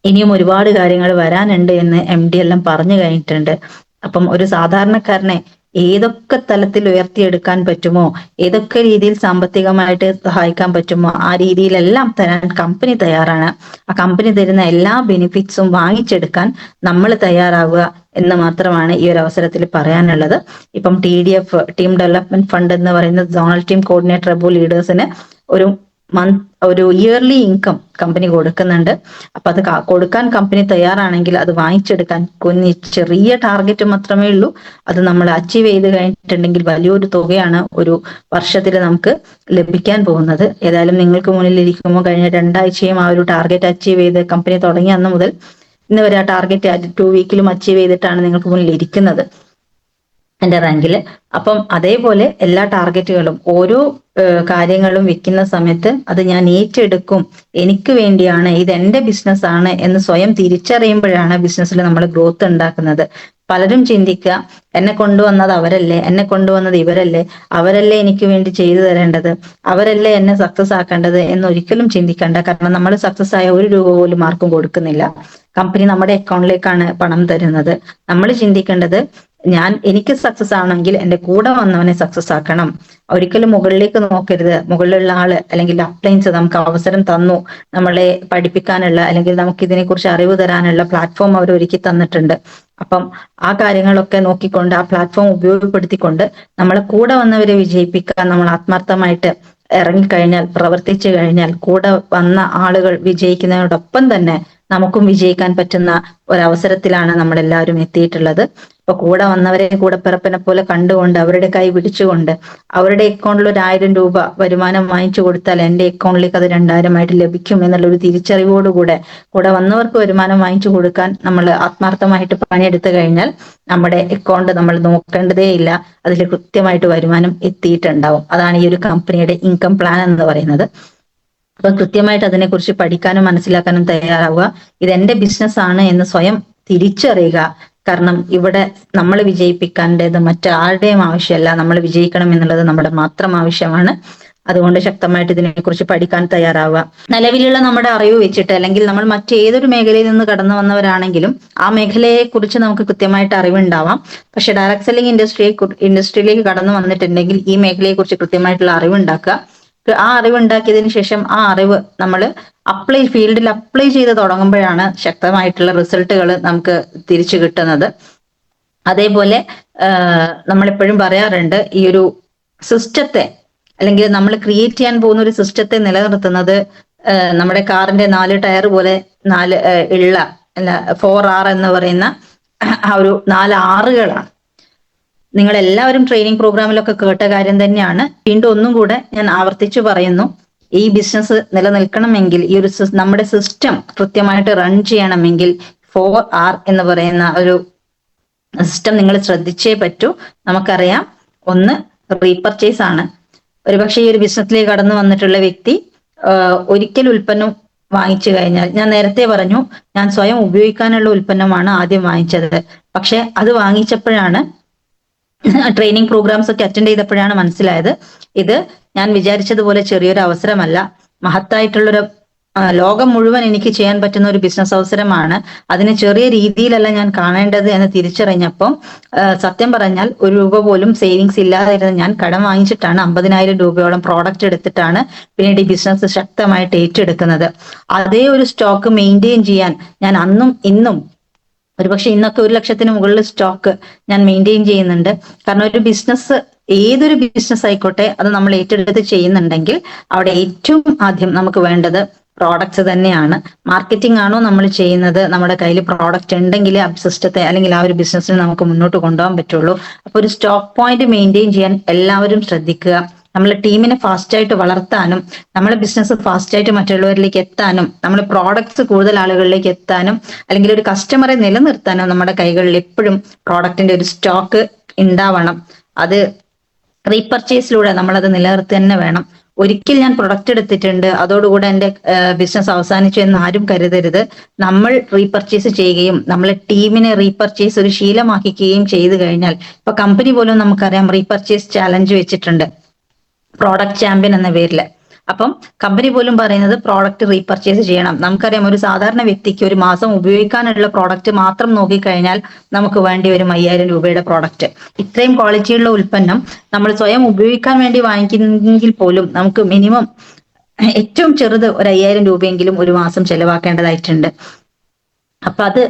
ഇനിയും ഒരുപാട് കാര്യങ്ങൾ വരാനുണ്ട് എന്ന് MD എല്ലാം പറഞ്ഞു കഴിഞ്ഞിട്ടുണ്ട്. അപ്പം ഒരു സാധാരണക്കാരനെ ഏതൊക്കെ തലത്തിൽ ഉയർത്തിയെടുക്കാൻ പറ്റുമോ, ഏതൊക്കെ രീതിയിൽ സാമ്പത്തികമായിട്ട് സഹായിക്കാൻ പറ്റുമോ ആ രീതിയിലെല്ലാം തരാൻ കമ്പനി തയ്യാറാണ്. ആ കമ്പനി തരുന്ന എല്ലാ ബെനിഫിറ്റ്സും വാങ്ങിച്ചെടുക്കാൻ നമ്മൾ തയ്യാറാവുക എന്ന് മാത്രമാണ് ഈ ഒരു അവസരത്തിൽ പറയാനുള്ളത്. ഇപ്പം TDF ടീം ഡെവലപ്മെന്റ് ഫണ്ട് എന്ന് പറയുന്ന സോണൽ ടീം കോർഡിനേറ്റർ അബോ ലീഡേഴ്സിന് ഒരു ഇയർലി ഇൻകം കമ്പനി കൊടുക്കുന്നുണ്ട്. അപ്പൊ അത് കൊടുക്കാൻ കമ്പനി തയ്യാറാണെങ്കിൽ അത് വാങ്ങിച്ചെടുക്കാൻ ചെറിയ ടാർഗറ്റ് മാത്രമേ ഉള്ളൂ. അത് നമ്മൾ അച്ചീവ് ചെയ്ത് കഴിഞ്ഞിട്ടുണ്ടെങ്കിൽ വലിയൊരു തുകയാണ് ഒരു വർഷത്തിൽ നമുക്ക് ലഭിക്കാൻ പോകുന്നത്. ഏതായാലും നിങ്ങൾക്ക് മുന്നിൽ ഇരിക്കുമ്പോൾ കഴിഞ്ഞ 2 ആഴ്ചയും ആ ഒരു ടാർഗറ്റ് അച്ചീവ് ചെയ്ത് കമ്പനി തുടങ്ങിയ അന്ന് മുതൽ ഇന്ന് വരെ ആ ടാർഗറ്റ് 2 വീക്കിലും അച്ചീവ് ചെയ്തിട്ടാണ് നിങ്ങൾക്ക് മുന്നിൽ ഇരിക്കുന്നത് എന്റെ റാങ്കിൽ. അപ്പം അതേപോലെ എല്ലാ ടാർഗറ്റുകളും ഓരോ കാര്യങ്ങളും വെക്കുന്ന സമയത്ത് അത് ഞാൻ ഏറ്റെടുക്കും, എനിക്ക് വേണ്ടിയാണ്, ഇത് എന്റെ ബിസിനസ് ആണ് എന്ന് സ്വയം തിരിച്ചറിയുമ്പോഴാണ് ബിസിനസ്സിൽ നമ്മൾ ഗ്രോത്ത് ഉണ്ടാക്കുന്നത്. പലരും ചിന്തിക്കുക, എന്നെ കൊണ്ടുവന്നത് അവരല്ലേ, എന്നെ കൊണ്ടുവന്നത് ഇവരല്ലേ, അവരല്ലേ എനിക്ക് വേണ്ടി ചെയ്തു തരേണ്ടത്, അവരല്ലേ എന്നെ സക്സസ് ആക്കേണ്ടത് എന്നൊരിക്കലും ചിന്തിക്കണ്ട. കാരണം നമ്മൾ സക്സസ് ആയ 1 രൂപ പോലും ആർക്കും കൊടുക്കുന്നില്ല. കമ്പനി നമ്മുടെ അക്കൗണ്ടിലേക്കാണ് പണം തരുന്നത്. നമ്മൾ ചിന്തിക്കേണ്ടത് എനിക്ക് സക്സസ് ആണെങ്കിൽ എന്റെ കൂടെ വന്നവനെ സക്സസ് ആക്കണം. ഒരിക്കലും മുകളിലേക്ക് നോക്കരുത്. മുകളിലുള്ള ആള് അല്ലെങ്കിൽ അപ്ലൈൻസ് നമുക്ക് അവസരം തന്നു, നമ്മളെ പഠിപ്പിക്കാനുള്ള അല്ലെങ്കിൽ നമുക്ക് ഇതിനെക്കുറിച്ച് അറിവ് തരാനുള്ള പ്ലാറ്റ്ഫോം അവർ ഒരുക്കി തന്നിട്ടുണ്ട്. അപ്പം ആ കാര്യങ്ങളൊക്കെ നോക്കിക്കൊണ്ട് ആ പ്ലാറ്റ്ഫോം ഉപയോഗപ്പെടുത്തിക്കൊണ്ട് നമ്മളെ കൂടെ വന്നവരെ വിജയിപ്പിക്കാൻ നമ്മൾ ആത്മാർത്ഥമായിട്ട് ഇറങ്ങിക്കഴിഞ്ഞാൽ, പ്രവർത്തിച്ചു കഴിഞ്ഞാൽ കൂടെ വന്ന ആളുകൾ വിജയിക്കുന്നതിനോടൊപ്പം തന്നെ നമുക്കും വിജയിക്കാൻ പറ്റുന്ന ഒരവസരത്തിലാണ് നമ്മളെല്ലാവരും എത്തിയിട്ടുള്ളത്. അപ്പൊ കൂടെ വന്നവരെ കൂടപ്പിറപ്പിനെ പോലെ കണ്ടുകൊണ്ട് അവരുടെ കൈ പിടിച്ചുകൊണ്ട് അവരുടെ അക്കൗണ്ടിൽ 1000 രൂപ വരുമാനം വാങ്ങിച്ചു കൊടുത്താൽ എന്റെ അക്കൗണ്ടിലേക്ക് അത് 2000 ആയിട്ട് ലഭിക്കും എന്നുള്ളൊരു തിരിച്ചറിവോടുകൂടെ കൂടെ വന്നവർക്ക് വരുമാനം വാങ്ങിച്ചു കൊടുക്കാൻ നമ്മൾ ആത്മാർത്ഥമായിട്ട് പണിയെടുത്തു കഴിഞ്ഞാൽ നമ്മുടെ അക്കൗണ്ട് നമ്മൾ നോക്കേണ്ടതേ ഇല്ല, അതിൽ കൃത്യമായിട്ട് വരുമാനം എത്തിയിട്ടുണ്ടാവും. അതാണ് ഈ ഒരു കമ്പനിയുടെ ഇൻകം പ്ലാൻ എന്ന് പറയുന്നത്. അപ്പൊ കൃത്യമായിട്ട് അതിനെക്കുറിച്ച് പഠിക്കാനും മനസ്സിലാക്കാനും തയ്യാറാവുക. ഇതെന്റെ ബിസിനസ് ആണ് എന്ന് സ്വയം തിരിച്ചറിയുക. കാരണം ഇവിടെ നമ്മൾ വിജയിപ്പിക്കേണ്ടത് മറ്റാരുടെയും ആവശ്യമല്ല, നമ്മൾ വിജയിക്കണം എന്നുള്ളത് നമ്മുടെ മാത്രം ആവശ്യമാണ്. അതുകൊണ്ട് ശക്തമായിട്ട് ഇതിനെക്കുറിച്ച് പഠിക്കാൻ തയ്യാറാവുക. നിലവിലുള്ള നമ്മുടെ അറിവ് വെച്ചിട്ട്, അല്ലെങ്കിൽ നമ്മൾ മറ്റേതൊരു മേഖലയിൽ നിന്ന് കടന്നു വന്നവരാണെങ്കിലും ആ മേഖലയെ കുറിച്ച് നമുക്ക് കൃത്യമായിട്ട് അറിവുണ്ടാവാം. പക്ഷെ ഡയറക്ട് സെല്ലിംഗ് ഇൻഡസ്ട്രിയിലേക്ക് കടന്നു വന്നിട്ടുണ്ടെങ്കിൽ ഈ മേഖലയെ കുറിച്ച് കൃത്യമായിട്ടുള്ള അറിവുണ്ടാക്കുക. ആ അറിവ് ഉണ്ടാക്കിയതിനു ശേഷം ആ അറിവ് നമ്മൾ ഫീൽഡിൽ അപ്ലൈ ചെയ്ത് തുടങ്ങുമ്പോഴാണ് ശക്തമായിട്ടുള്ള റിസൾട്ടുകൾ നമുക്ക് തിരിച്ചു കിട്ടുന്നത്. അതേപോലെ നമ്മളെപ്പോഴും പറയാറുണ്ട്, ഈ ഒരു സിസ്റ്റത്തെ, അല്ലെങ്കിൽ നമ്മൾ ക്രിയേറ്റ് ചെയ്യാൻ പോകുന്ന ഒരു സിസ്റ്റത്തെ നിലനിർത്തുന്നത് നമ്മുടെ കാറിന്റെ 4 ടയർ പോലെ 4 ഉള്ള 4R എന്ന് പറയുന്ന ആ ഒരു 4 ആറുകളാണ്. നിങ്ങൾ എല്ലാവരും ട്രെയിനിങ് പ്രോഗ്രാമിലൊക്കെ കേട്ട കാര്യം തന്നെയാണ്. വീണ്ടും ഒന്നും കൂടെ ഞാൻ ആവർത്തിച്ചു പറയുന്നു, ഈ ബിസിനസ് നിലനിൽക്കണമെങ്കിൽ, ഈ ഒരു നമ്മുടെ സിസ്റ്റം കൃത്യമായിട്ട് റൺ ചെയ്യണമെങ്കിൽ 4R എന്ന് പറയുന്ന ഒരു സിസ്റ്റം നിങ്ങൾ ശ്രദ്ധിച്ചേ പറ്റൂ. നമുക്കറിയാം, ഒന്ന് റീപർച്ചേസ് ആണ്. ഒരുപക്ഷെ ഈ ഒരു ബിസിനസ്സിലേക്ക് കടന്നു വന്നിട്ടുള്ള വ്യക്തി ഒരിക്കൽ ഉൽപ്പന്നം വാങ്ങിച്ചു കഴിഞ്ഞാൽ, ഞാൻ നേരത്തെ പറഞ്ഞു ഞാൻ സ്വയം ഉപയോഗിക്കാനുള്ള ഉൽപ്പന്നമാണ് ആദ്യം വാങ്ങിച്ചത്. പക്ഷെ അത് വാങ്ങിച്ചപ്പോഴാണ്, ട്രെയിനിങ് പ്രോഗ്രാംസ് ഒക്കെ അറ്റൻഡ് ചെയ്തപ്പോഴാണ് മനസ്സിലായത്, ഇത് ഞാൻ വിചാരിച്ചതുപോലെ ചെറിയൊരു അവസരമല്ല, മഹത്തായിട്ടുള്ളൊരു ലോകം മുഴുവൻ എനിക്ക് ചെയ്യാൻ പറ്റുന്ന ഒരു ബിസിനസ് അവസരമാണ്. അതിന് ചെറിയ രീതിയിലല്ല ഞാൻ കാണേണ്ടത് എന്ന് തിരിച്ചറിഞ്ഞപ്പം, സത്യം പറഞ്ഞാൽ 1 രൂപ പോലും സേവിങ്സ് ഇല്ലാതിരുന്ന ഞാൻ കടം വാങ്ങിച്ചിട്ടാണ് 50,000 രൂപയോളം പ്രോഡക്റ്റ് എടുത്തിട്ടാണ് പിന്നീട് ഈ ബിസിനസ് ശക്തമായിട്ട് ഏറ്റെടുക്കുന്നത്. അതേ ഒരു സ്റ്റോക്ക് മെയിൻറ്റെയിൻ ചെയ്യാൻ ഞാൻ അന്നും ഇന്നും, ഒരുപക്ഷെ ഇന്നൊക്കെ 1 ലക്ഷത്തിന് മുകളിൽ സ്റ്റോക്ക് ഞാൻ മെയിൻറ്റെയിൻ ചെയ്യുന്നുണ്ട്. കാരണം ഒരു ബിസിനസ്, ഏതൊരു ബിസിനസ് ആയിക്കോട്ടെ, അത് നമ്മൾ ഏറ്റെടുത്ത് ചെയ്യുന്നുണ്ടെങ്കിൽ അവിടെ ഏറ്റവും ആദ്യം നമുക്ക് വേണ്ടത് പ്രോഡക്ട്സ് തന്നെയാണ്. മാർക്കറ്റിംഗ് ആണോ നമ്മൾ ചെയ്യുന്നത്, നമ്മുടെ കയ്യിൽ പ്രോഡക്റ്റ് ഉണ്ടെങ്കിൽ ആ സിസ്റ്റത്തെ, അല്ലെങ്കിൽ ആ ഒരു ബിസിനസ്സിനെ നമുക്ക് മുന്നോട്ട് കൊണ്ടുപോകാൻ പറ്റുള്ളൂ. അപ്പൊ ഒരു സ്റ്റോക്ക് പോയിന്റ് മെയിൻറ്റെയിൻ ചെയ്യാൻ എല്ലാവരും ശ്രദ്ധിക്കുക. നമ്മളെ ടീമിനെ ഫാസ്റ്റ് ആയിട്ട് വളർത്താനും, നമ്മളെ ബിസിനസ് ഫാസ്റ്റ് ആയിട്ട് മറ്റുള്ളവരിലേക്ക് എത്താനും, നമ്മുടെ പ്രോഡക്ട്സ് കൂടുതൽ ആളുകളിലേക്ക് എത്താനും, അല്ലെങ്കിൽ ഒരു കസ്റ്റമറെ നിലനിർത്താനും നമ്മുടെ കൈകളിൽ എപ്പോഴും പ്രോഡക്റ്റിന്റെ ഒരു സ്റ്റോക്ക് ഉണ്ടാവണം. അത് റീപർച്ചേസിലൂടെ നമ്മളത് നിലനിർത്തി തന്നെ വേണം. ഒരിക്കൽ ഞാൻ പ്രൊഡക്റ്റ് എടുത്തിട്ടുണ്ട്, അതോടുകൂടെ എന്റെ ബിസിനസ് അവസാനിച്ചു എന്ന് ആരും കരുതരുത്. നമ്മൾ റീപർച്ചേസ് ചെയ്യുകയും നമ്മളെ ടീമിനെ റീപർച്ചേസ് ഒരു ശീലമാക്കുകയും ചെയ്തു കഴിഞ്ഞാൽ, ഇപ്പൊ കമ്പനി പോലും നമുക്കറിയാം റീപർച്ചേസ് ചാലഞ്ച് വെച്ചിട്ടുണ്ട്, പ്രോഡക്റ്റ് ചാമ്പ്യൻ എന്ന പേരില്. അപ്പം കമ്പനി പോലും പറയുന്നത് പ്രോഡക്റ്റ് റീപർച്ചേസ് ചെയ്യണം. നമുക്കറിയാം, ഒരു സാധാരണ വ്യക്തിക്ക് ഒരു മാസം ഉപയോഗിക്കാനുള്ള പ്രോഡക്റ്റ് മാത്രം നോക്കിക്കഴിഞ്ഞാൽ നമുക്ക് വേണ്ടി വരും 5,000 രൂപയുടെ പ്രോഡക്റ്റ്. ഇത്രയും ക്വാളിറ്റിയുള്ള ഉൽപ്പന്നം നമ്മൾ സ്വയം ഉപയോഗിക്കാൻ വേണ്ടി വാങ്ങിക്കുന്നെങ്കിൽ പോലും നമുക്ക് മിനിമം ഏറ്റവും ചെറുത് ഒരു 5,000 രൂപയെങ്കിലും ഒരു മാസം ചെലവാക്കേണ്ടതായിട്ടുണ്ട്. അപ്പൊ അത്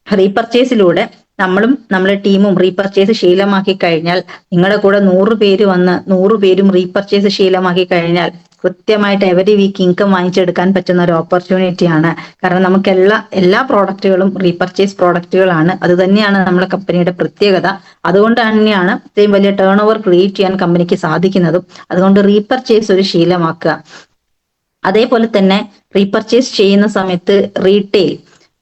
റീപർച്ചേസിലൂടെ നമ്മളും നമ്മുടെ ടീമും റീപർച്ചേസ് ശീലമാക്കി കഴിഞ്ഞാൽ, നിങ്ങളുടെ കൂടെ 100 പേര് വന്ന് 100 പേരും റീപർച്ചേസ് ശീലമാക്കി കഴിഞ്ഞാൽ കൃത്യമായിട്ട് എവരി വീക്ക് ഇൻകം വാങ്ങിച്ചെടുക്കാൻ പറ്റുന്ന ഒരു ഓപ്പർച്യൂണിറ്റിയാണ്. കാരണം നമുക്ക് എല്ലാ പ്രോഡക്റ്റുകളും റീപർച്ചേസ് പ്രോഡക്റ്റുകളാണ്. അത് തന്നെയാണ് നമ്മുടെ കമ്പനിയുടെ പ്രത്യേകത. അതുകൊണ്ട് തന്നെയാണ് ഇത്രയും വലിയ ടേൺ ഓവർ ക്രിയേറ്റ് ചെയ്യാൻ കമ്പനിക്ക് സാധിക്കുന്നതും. അതുകൊണ്ട് റീപർച്ചേസ് ഒരു ശീലമാക്കുക. അതേപോലെ തന്നെ റീപർച്ചേസ് ചെയ്യുന്ന സമയത്ത് റീറ്റെയിൽ,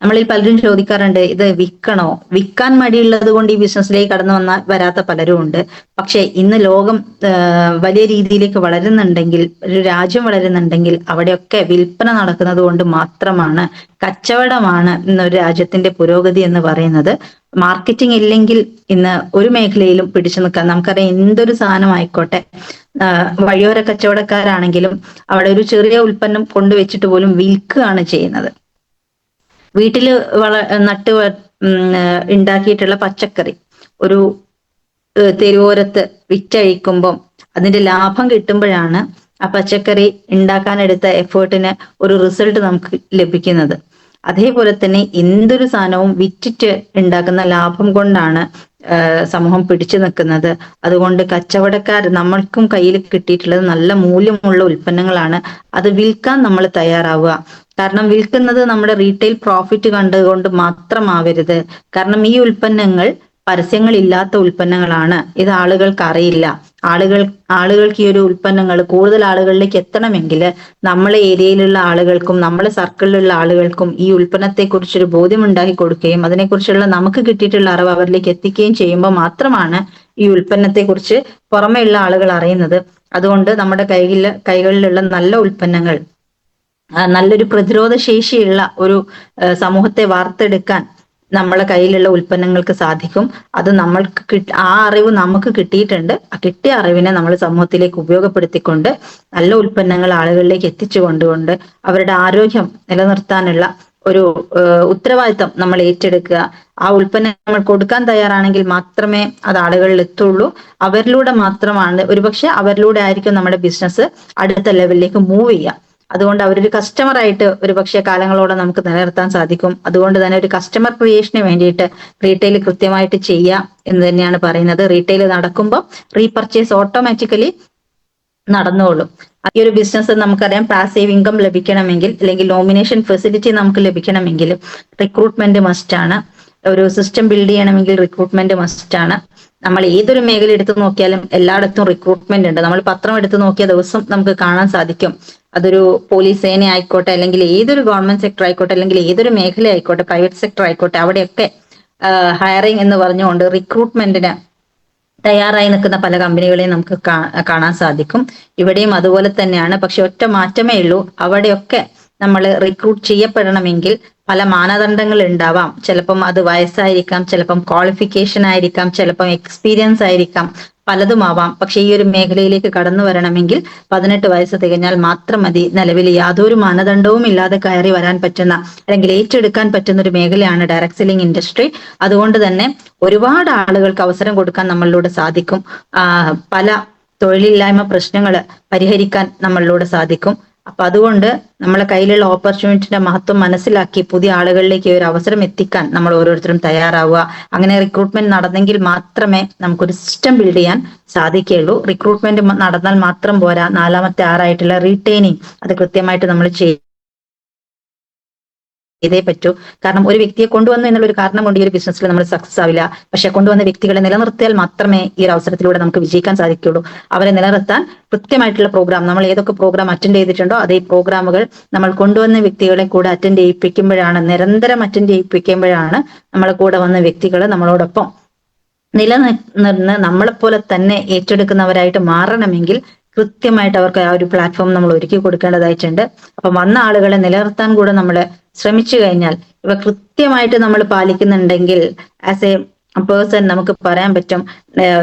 നമ്മളിൽ പലരും ചോദിക്കാറുണ്ട്, ഇത് വിൽക്കണോ? വിൽക്കാൻ മടിയുള്ളത് കൊണ്ട് ഈ ബിസിനസ്സിലേക്ക് കടന്നു വരാത്ത പലരും ഉണ്ട്. പക്ഷെ ഇന്ന് ലോകം വലിയ രീതിയിലേക്ക് വളരുന്നുണ്ടെങ്കിൽ, ഒരു രാജ്യം വളരുന്നുണ്ടെങ്കിൽ, അവിടെയൊക്കെ വിൽപ്പന നടക്കുന്നത് കൊണ്ട് മാത്രമാണ്, കച്ചവടമാണ് ഇന്നൊരു രാജ്യത്തിന്റെ പുരോഗതി എന്ന് പറയുന്നത്. മാർക്കറ്റിംഗ് ഇല്ലെങ്കിൽ ഇന്ന് ഒരു മേഖലയിലും പിടിച്ചു നിൽക്കാൻ, നമുക്കറിയാം എന്തൊരു സാധനം ആയിക്കോട്ടെ, വഴിയോര കച്ചവടക്കാരാണെങ്കിലും അവിടെ ഒരു ചെറിയ ഉൽപ്പന്നം കൊണ്ടുവച്ചിട്ട് പോലും വിൽക്കുകയാണ് ചെയ്യുന്നത്. വീട്ടില് നട്ട് ഉണ്ടാക്കിയിട്ടുള്ള പച്ചക്കറി ഒരു തെരുവോരത്ത് വിറ്റഴിക്കുമ്പം അതിന്റെ ലാഭം കിട്ടുമ്പോഴാണ് ആ പച്ചക്കറി ഉണ്ടാക്കാനെടുത്ത എഫേർട്ടിന് ഒരു റിസൾട്ട് നമുക്ക് ലഭിക്കുന്നത്. അതേപോലെ തന്നെ എന്തൊരു സാധനവും വിറ്റിട്ട് ഉണ്ടാക്കുന്ന ലാഭം കൊണ്ടാണ് സമൂഹം പിടിച്ചു നിൽക്കുന്നത്. അതുകൊണ്ട് കച്ചവടക്കാർ, നമ്മൾക്കും കയ്യിൽ കിട്ടിയിട്ടുള്ളത് നല്ല മൂല്യമുള്ള ഉൽപ്പന്നങ്ങളാണ്. അത് വിൽക്കാൻ നമ്മൾ തയ്യാറാവുക. കാരണം വിൽക്കുന്നത് നമ്മുടെ റീറ്റെയിൽ പ്രോഫിറ്റ് കണ്ടുകൊണ്ട് മാത്രമാവരുത്. കാരണം ഈ ഉൽപ്പന്നങ്ങൾ പരസ്യങ്ങളില്ലാത്ത ഉൽപ്പന്നങ്ങളാണ്. ഇത് ആളുകൾക്ക് അറിയില്ല. ആളുകൾക്ക് ഈ ഒരു ഉൽപ്പന്നങ്ങൾ കൂടുതൽ ആളുകളിലേക്ക് എത്തണമെങ്കിൽ നമ്മളെ ഏരിയയിലുള്ള ആളുകൾക്കും നമ്മളെ സർക്കിളിലുള്ള ആളുകൾക്കും ഈ ഉൽപ്പന്നത്തെ കുറിച്ചൊരു ബോധ്യം ഉണ്ടാക്കി കൊടുക്കുകയും അതിനെക്കുറിച്ചുള്ള നമുക്ക് കിട്ടിയിട്ടുള്ള അറിവ് അവരിലേക്ക് എത്തിക്കുകയും ചെയ്യുമ്പോൾ മാത്രമാണ് ഈ ഉൽപ്പന്നത്തെ കുറിച്ച് പുറമെയുള്ള ആളുകൾ അറിയുന്നത്. അതുകൊണ്ട് നമ്മുടെ കൈകളിലുള്ള നല്ല ഉൽപ്പന്നങ്ങൾ നല്ലൊരു പ്രതിരോധ ശേഷിയുള്ള ഒരു സമൂഹത്തെ വാർത്തെടുക്കാൻ നമ്മളെ കയ്യിലുള്ള ഉൽപ്പന്നങ്ങൾക്ക് സാധിക്കും. അത് നമ്മൾക്ക് ആ അറിവ് നമുക്ക് കിട്ടിയിട്ടുണ്ട്. ആ കിട്ടിയ അറിവിനെ നമ്മൾ സമൂഹത്തിലേക്ക് ഉപയോഗപ്പെടുത്തിക്കൊണ്ട് നല്ല ഉൽപ്പന്നങ്ങൾ ആളുകളിലേക്ക് എത്തിച്ചു കൊണ്ടുകൊണ്ട് അവരുടെ ആരോഗ്യം നിലനിർത്താനുള്ള ഒരു ഉത്തരവാദിത്തം നമ്മൾ ഏറ്റെടുക്കുക. ആ ഉൽപ്പന്നം നമ്മൾ കൊടുക്കാൻ തയ്യാറാണെങ്കിൽ മാത്രമേ അത് ആളുകളിൽ എത്തുള്ളൂ. അവരിലൂടെ മാത്രമാണ്, ഒരുപക്ഷെ അവരിലൂടെ ആയിരിക്കും നമ്മുടെ ബിസിനസ് അടുത്ത ലെവലിലേക്ക് മൂവ് ചെയ്യുക. അതുകൊണ്ട് അവരൊരു കസ്റ്റമർ ആയിട്ട് ഒരു പക്ഷേ കാലങ്ങളോടെ നമുക്ക് നിലനിർത്താൻ സാധിക്കും. അതുകൊണ്ട് തന്നെ ഒരു കസ്റ്റമർ ക്രിയേഷന് വേണ്ടിയിട്ട് റീറ്റെയിൽ കൃത്യമായിട്ട് ചെയ്യുക എന്ന് തന്നെയാണ് പറയുന്നത്. റീറ്റെയിൽ നടക്കുമ്പോൾ റീപർച്ചേസ് ഓട്ടോമാറ്റിക്കലി നടന്നോളും. ഈ ഒരു ബിസിനസ് നമുക്കറിയാം, പാസീവ് ഇൻകം ലഭിക്കണമെങ്കിൽ അല്ലെങ്കിൽ നോമിനേഷൻ ഫെസിലിറ്റി നമുക്ക് ലഭിക്കണമെങ്കിൽ റിക്രൂട്ട്മെന്റ് മസ്റ്റ് ആണ്. ഒരു സിസ്റ്റം ബിൽഡ് ചെയ്യണമെങ്കിൽ റിക്രൂട്ട്മെന്റ് മസ്റ്റ് ആണ്. നമ്മൾ ഏതൊരു മേഖല എടുത്തു നോക്കിയാലും എല്ലായിടത്തും റിക്രൂട്ട്മെന്റ് ഉണ്ട്. നമ്മൾ പത്രം എടുത്തു നോക്കിയ ദിവസം നമുക്ക് കാണാൻ സാധിക്കും. അതൊരു പോലീസ് സേന ആയിക്കോട്ടെ, അല്ലെങ്കിൽ ഏതൊരു ഗവൺമെന്റ് സെക്ടർ ആയിക്കോട്ടെ, അല്ലെങ്കിൽ ഏതൊരു മേഖല ആയിക്കോട്ടെ, പ്രൈവറ്റ് സെക്ടർ ആയിക്കോട്ടെ, അവിടെയൊക്കെ ഹയറിംഗ് എന്ന് പറഞ്ഞുകൊണ്ട് റിക്രൂട്ട്മെന്റിന് തയ്യാറായി നിൽക്കുന്ന പല കമ്പനികളെയും നമുക്ക് കാണാൻ സാധിക്കും. ഇവിടെയും അതുപോലെ തന്നെയാണ്. പക്ഷെ ഒറ്റ മാറ്റമേ ഉള്ളൂ, അവിടെയൊക്കെ നമ്മൾ റിക്രൂട്ട് ചെയ്യപ്പെടണമെങ്കിൽ പല മാനദണ്ഡങ്ങൾ ഉണ്ടാവാം. ചിലപ്പം അത് വയസ്സായിരിക്കാം, ചിലപ്പം ക്വാളിഫിക്കേഷൻ ആയിരിക്കാം, ചിലപ്പം എക്സ്പീരിയൻസ് ആയിരിക്കാം, പലതുമാവാം. പക്ഷെ ഈ ഒരു മേഖലയിലേക്ക് കടന്നു വരണമെങ്കിൽ 18 വയസ്സ് തികഞ്ഞാൽ മാത്രം മതി. നിലവിൽ യാതൊരു മാനദണ്ഡവും ഇല്ലാതെ കയറി വരാൻ പറ്റുന്ന അല്ലെങ്കിൽ ഏറ്റെടുക്കാൻ പറ്റുന്ന ഒരു മേഖലയാണ് ഡയറക്ട് സെല്ലിംഗ് ഇൻഡസ്ട്രി. അതുകൊണ്ട് തന്നെ ഒരുപാട് ആളുകൾക്ക് അവസരം കൊടുക്കാൻ നമ്മളിലൂടെ സാധിക്കും. പല തൊഴിലില്ലായ്മ പ്രശ്നങ്ങൾ പരിഹരിക്കാൻ നമ്മളിലൂടെ സാധിക്കും. അപ്പൊ അതുകൊണ്ട് നമ്മളെ കയ്യിലുള്ള ഓപ്പർച്യൂണിറ്റിന്റെ മഹത്വം മനസ്സിലാക്കി പുതിയ ആളുകളിലേക്ക് ഒരു അവസരം എത്തിക്കാൻ നമ്മൾ ഓരോരുത്തരും തയ്യാറാവുക. അങ്ങനെ റിക്രൂട്ട്മെന്റ് നടന്നെങ്കിൽ മാത്രമേ നമുക്കൊരു സിസ്റ്റം ബിൽഡ് ചെയ്യാൻ സാധിക്കുകയുള്ളൂ. റിക്രൂട്ട്മെന്റ് നടന്നാൽ മാത്രം പോരാ, നാലാമത്തെ ആറായിട്ടുള്ള റീറ്റെയിനിങ് അത് കൃത്യമായിട്ട് നമ്മൾ ഇതേ പറ്റൂ. കാരണം ഒരു വ്യക്തിയെ കൊണ്ടുവന്നു എന്നുള്ള ഒരു കാരണം കൊണ്ട് ഈ ഒരു ബിസിനസ്സിൽ നമ്മൾ സക്സസ് ആവില്ല. പക്ഷെ കൊണ്ടുവന്ന വ്യക്തികളെ നിലനിർത്തിയാൽ മാത്രമേ ഈ ഒരു അവസരത്തിലൂടെ നമുക്ക് വിജയിക്കാൻ സാധിക്കുകയുള്ളൂ. അവരെ നിലനിർത്താൻ കൃത്യമായിട്ടുള്ള പ്രോഗ്രാം, നമ്മൾ ഏതൊക്കെ പ്രോഗ്രാം അറ്റൻഡ് ചെയ്തിട്ടുണ്ടോ അതേ പ്രോഗ്രാമുകൾ നമ്മൾ കൊണ്ടുവന്ന വ്യക്തികളെ കൂടെ അറ്റൻഡ് ചെയ്യിപ്പിക്കുമ്പോഴാണ്, നിരന്തരം അറ്റൻഡ് ചെയ്യിപ്പിക്കുമ്പോഴാണ് നമ്മളെ കൂടെ വന്ന വ്യക്തികൾ നമ്മളോടൊപ്പം നിലനിന്ന് നമ്മളെപ്പോലെ തന്നെ ഏറ്റെടുക്കുന്നവരായിട്ട് മാറണമെങ്കിൽ കൃത്യമായിട്ട് അവർക്ക് ആ ഒരു പ്ലാറ്റ്ഫോം നമ്മൾ ഒരുക്കി കൊടുക്കേണ്ടതായിട്ടുണ്ട്. അപ്പൊ വന്ന ആളുകളെ നിലനിർത്താൻ കൂടെ നമ്മൾ ശ്രമിച്ചു കഴിഞ്ഞാൽ, ഇവ കൃത്യമായിട്ട് നമ്മൾ പാലിക്കുന്നുണ്ടെങ്കിൽ ആസ് എ പേഴ്സൺ നമുക്ക് പറയാൻ പറ്റും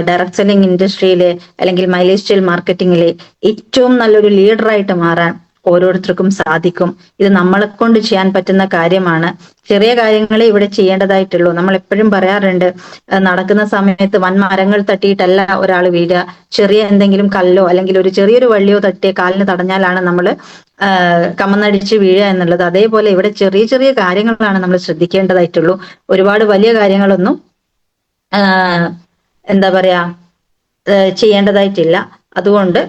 ഡയറക്ട് സെല്ലിംഗ് ഇൻഡസ്ട്രിയിലെ അല്ലെങ്കിൽ മൈലേജ് സ്റ്റൈൽ മാർക്കറ്റിംഗിലെ ഏറ്റവും നല്ലൊരു ലീഡറായിട്ട് മാറാൻ ഓരോരുത്തർക്കും സാധിക്കും. ഇത് നമ്മളെ കൊണ്ട് ചെയ്യാൻ പറ്റുന്ന കാര്യമാണ്. ചെറിയ കാര്യങ്ങളെ ഇവിടെ ചെയ്യേണ്ടതായിട്ടുള്ളൂ. നമ്മൾ എപ്പോഴും പറയാറുണ്ട്, നടക്കുന്ന സമയത്ത് വൻ മരങ്ങൾ തട്ടിയിട്ടല്ല ഒരാൾ വീഴുക, ചെറിയ എന്തെങ്കിലും കല്ലോ അല്ലെങ്കിൽ ഒരു ചെറിയൊരു വള്ളിയോ തട്ടിയ കാലിന് തടഞ്ഞാലാണ് നമ്മൾ കമന്നടിച്ച് വീഴുക എന്നുള്ളത്. അതേപോലെ ഇവിടെ ചെറിയ ചെറിയ കാര്യങ്ങളാണ് നമ്മൾ ശ്രദ്ധിക്കേണ്ടതായിട്ടുള്ളൂ. ഒരുപാട് വലിയ കാര്യങ്ങളൊന്നും എന്താ പറയാ ചെയ്യേണ്ടതായിട്ടില്ല. അതുകൊണ്ട്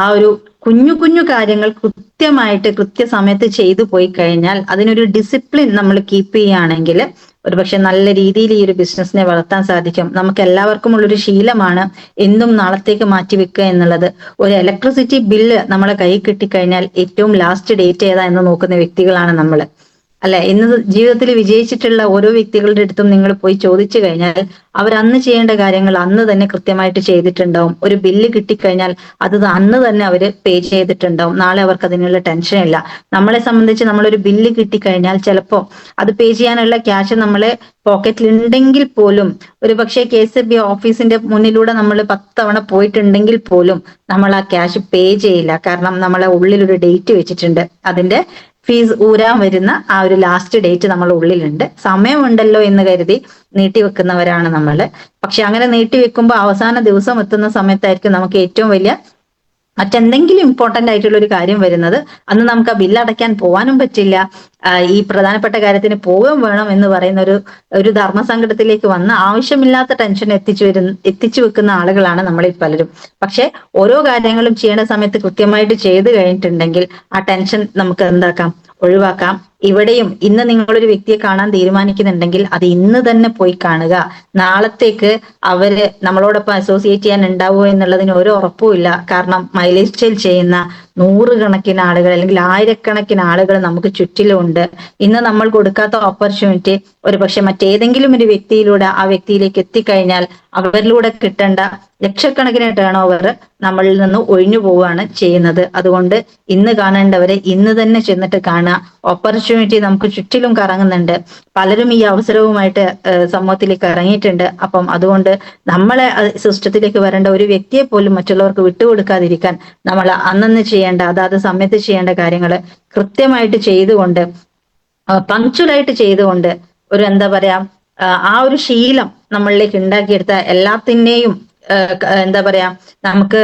ആ ഒരു കുഞ്ഞു കുഞ്ഞു കാര്യങ്ങൾ കൃത്യമായിട്ട് കൃത്യസമയത്ത് ചെയ്തു പോയി കഴിഞ്ഞാൽ, അതിനൊരു ഡിസിപ്ലിൻ നമ്മൾ കീപ്പ് ചെയ്യുകയാണെങ്കിൽ ഒരുപക്ഷെ നല്ല രീതിയിൽ ഈ ഒരു ബിസിനസ്സിനെ വളർത്താൻ സാധിക്കും. നമുക്ക് എല്ലാവർക്കും ഉള്ളൊരു ശീലമാണ് എന്നും നാളത്തേക്ക് മാറ്റി വെക്കുക എന്നുള്ളത്. ഒരു ഇലക്ട്രിസിറ്റി ബില്ല് നമ്മളെ കൈ കിട്ടിക്കഴിഞ്ഞാൽ ഏറ്റവും ലാസ്റ്റ് ഡേറ്റ് ഏതാ എന്ന് നോക്കുന്ന വ്യക്തികളാണ് നമ്മൾ, അല്ലെ? ഇന്ന് ജീവിതത്തിൽ വിജയിച്ചിട്ടുള്ള ഓരോ വ്യക്തികളുടെ അടുത്തും നിങ്ങൾ പോയി ചോദിച്ചു കഴിഞ്ഞാൽ അവർ അന്ന് ചെയ്യേണ്ട കാര്യങ്ങൾ അന്ന് തന്നെ കൃത്യമായിട്ട് ചെയ്തിട്ടുണ്ടാവും. ഒരു ബില്ല് കിട്ടിക്കഴിഞ്ഞാൽ അത് അന്ന് തന്നെ അവർ പേ ചെയ്തിട്ടുണ്ടാവും. നാളെ അവർക്ക് അതിനുള്ള ടെൻഷൻ ഇല്ല. നമ്മളെ സംബന്ധിച്ച് നമ്മളൊരു ബില്ല് കിട്ടിക്കഴിഞ്ഞാൽ ചിലപ്പോൾ അത് പേ ചെയ്യാനുള്ള ക്യാഷ് നമ്മളെ പോക്കറ്റിൽ ഉണ്ടെങ്കിൽ പോലും, ഒരു പക്ഷേ KSB ഓഫീസിന്റെ മുന്നിലൂടെ നമ്മൾ 10 തവണ പോയിട്ടുണ്ടെങ്കിൽ പോലും നമ്മൾ ആ ക്യാഷ് പേ ചെയ്യില്ല. കാരണം നമ്മളെ ഉള്ളിൽ ഒരു ഡേറ്റ് വെച്ചിട്ടുണ്ട്, അതിന്റെ ഫീസ് ഊരാൻ വരുന്ന ആ ഒരു ലാസ്റ്റ് ഡേറ്റ് നമ്മളെ ഉള്ളിലുണ്ട്. സമയമുണ്ടല്ലോ എന്ന് കരുതി നീട്ടിവെക്കുന്നവരാണ് നമ്മൾ. പക്ഷെ അങ്ങനെ നീട്ടിവെക്കുമ്പോൾ അവസാന ദിവസം എത്തുന്ന സമയത്തായിരിക്കും നമുക്ക് ഏറ്റവും വലിയ മറ്റെന്തെങ്കിലും ഇമ്പോർട്ടന്റ് ആയിട്ടുള്ള ഒരു കാര്യം വരുന്നത്. അന്ന് നമുക്ക് ആ ബില്ല് അടയ്ക്കാൻ പോകാനും പറ്റില്ല. ഈ പ്രധാനപ്പെട്ട കാര്യത്തിന് പോവുകയും വേണം എന്ന് പറയുന്ന ഒരു ധർമ്മസങ്കടത്തിലേക്ക് വന്ന് ആവശ്യമില്ലാത്ത ടെൻഷൻ എത്തിച്ചു വെക്കുന്ന ആളുകളാണ് നമ്മളിൽ പലരും. പക്ഷെ ഓരോ കാര്യങ്ങളും ചെയ്യേണ്ട സമയത്ത് കൃത്യമായിട്ട് ചെയ്തു കഴിഞ്ഞിട്ടുണ്ടെങ്കിൽ ആ ടെൻഷൻ നമുക്ക് എന്താക്കാം, ഒഴിവാക്കാം. ഇവിടെയും ഇന്ന് നിങ്ങളൊരു വ്യക്തിയെ കാണാൻ തീരുമാനിക്കുന്നുണ്ടെങ്കിൽ അത് ഇന്ന് തന്നെ പോയി കാണുക. നാളത്തേക്ക് അവര് നമ്മളോടൊപ്പം അസോസിയേറ്റ് ചെയ്യാൻ ഉണ്ടാവുമോ എന്നുള്ളതിന് ഒരു ഉറപ്പുമില്ല. കാരണം മൈലേജ് സ്റ്റൈൽ ചെയ്യുന്ന നൂറുകണക്കിന് ആളുകൾ അല്ലെങ്കിൽ ആയിരക്കണക്കിന് ആളുകൾ നമുക്ക് ചുറ്റിലുമുണ്ട്. ഇന്ന് നമ്മൾ കൊടുക്കാത്ത ഓപ്പർച്യൂണിറ്റി ഒരു പക്ഷെ മറ്റേതെങ്കിലും ഒരു വ്യക്തിയിലൂടെ ആ വ്യക്തിയിലേക്ക് എത്തിക്കഴിഞ്ഞാൽ അവരിലൂടെ കിട്ടേണ്ട ലക്ഷക്കണക്കിന് ടേൺ ഓവർ നമ്മളിൽ നിന്ന് ഒഴിഞ്ഞു പോവുകയാണ് ചെയ്യുന്നത്. അതുകൊണ്ട് ഇന്ന് കാണേണ്ടവരെ ഇന്ന് തന്നെ ചെന്നിട്ട് കാണുക. ഓപ്പർച്യൂണിറ്റി നമുക്ക് ചുറ്റിലും കറങ്ങുന്നുണ്ട്. പലരും ഈ അവസരവുമായിട്ട് സമൂഹത്തിലേക്ക് ഇറങ്ങിയിട്ടുണ്ട്. അപ്പം അതുകൊണ്ട് നമ്മളെ സിസ്റ്റത്തിലേക്ക് വരേണ്ട ഒരു വ്യക്തിയെ പോലും മറ്റുള്ളവർക്ക് വിട്ടുകൊടുക്കാതിരിക്കാൻ നമ്മൾ അന്നന്ന് ചെയ്യേണ്ട അതാത് സമയത്ത് ചെയ്യേണ്ട കാര്യങ്ങൾ കൃത്യമായിട്ട് ചെയ്തുകൊണ്ട് പങ്ക്ച്വലായിട്ട് ചെയ്തുകൊണ്ട് ഒരു എന്താ പറയാ ആ ഒരു ശീലം നമ്മളിലേക്ക് ഉണ്ടാക്കിയെടുത്ത എല്ലാത്തിനെയും എന്താ പറയാ നമുക്ക്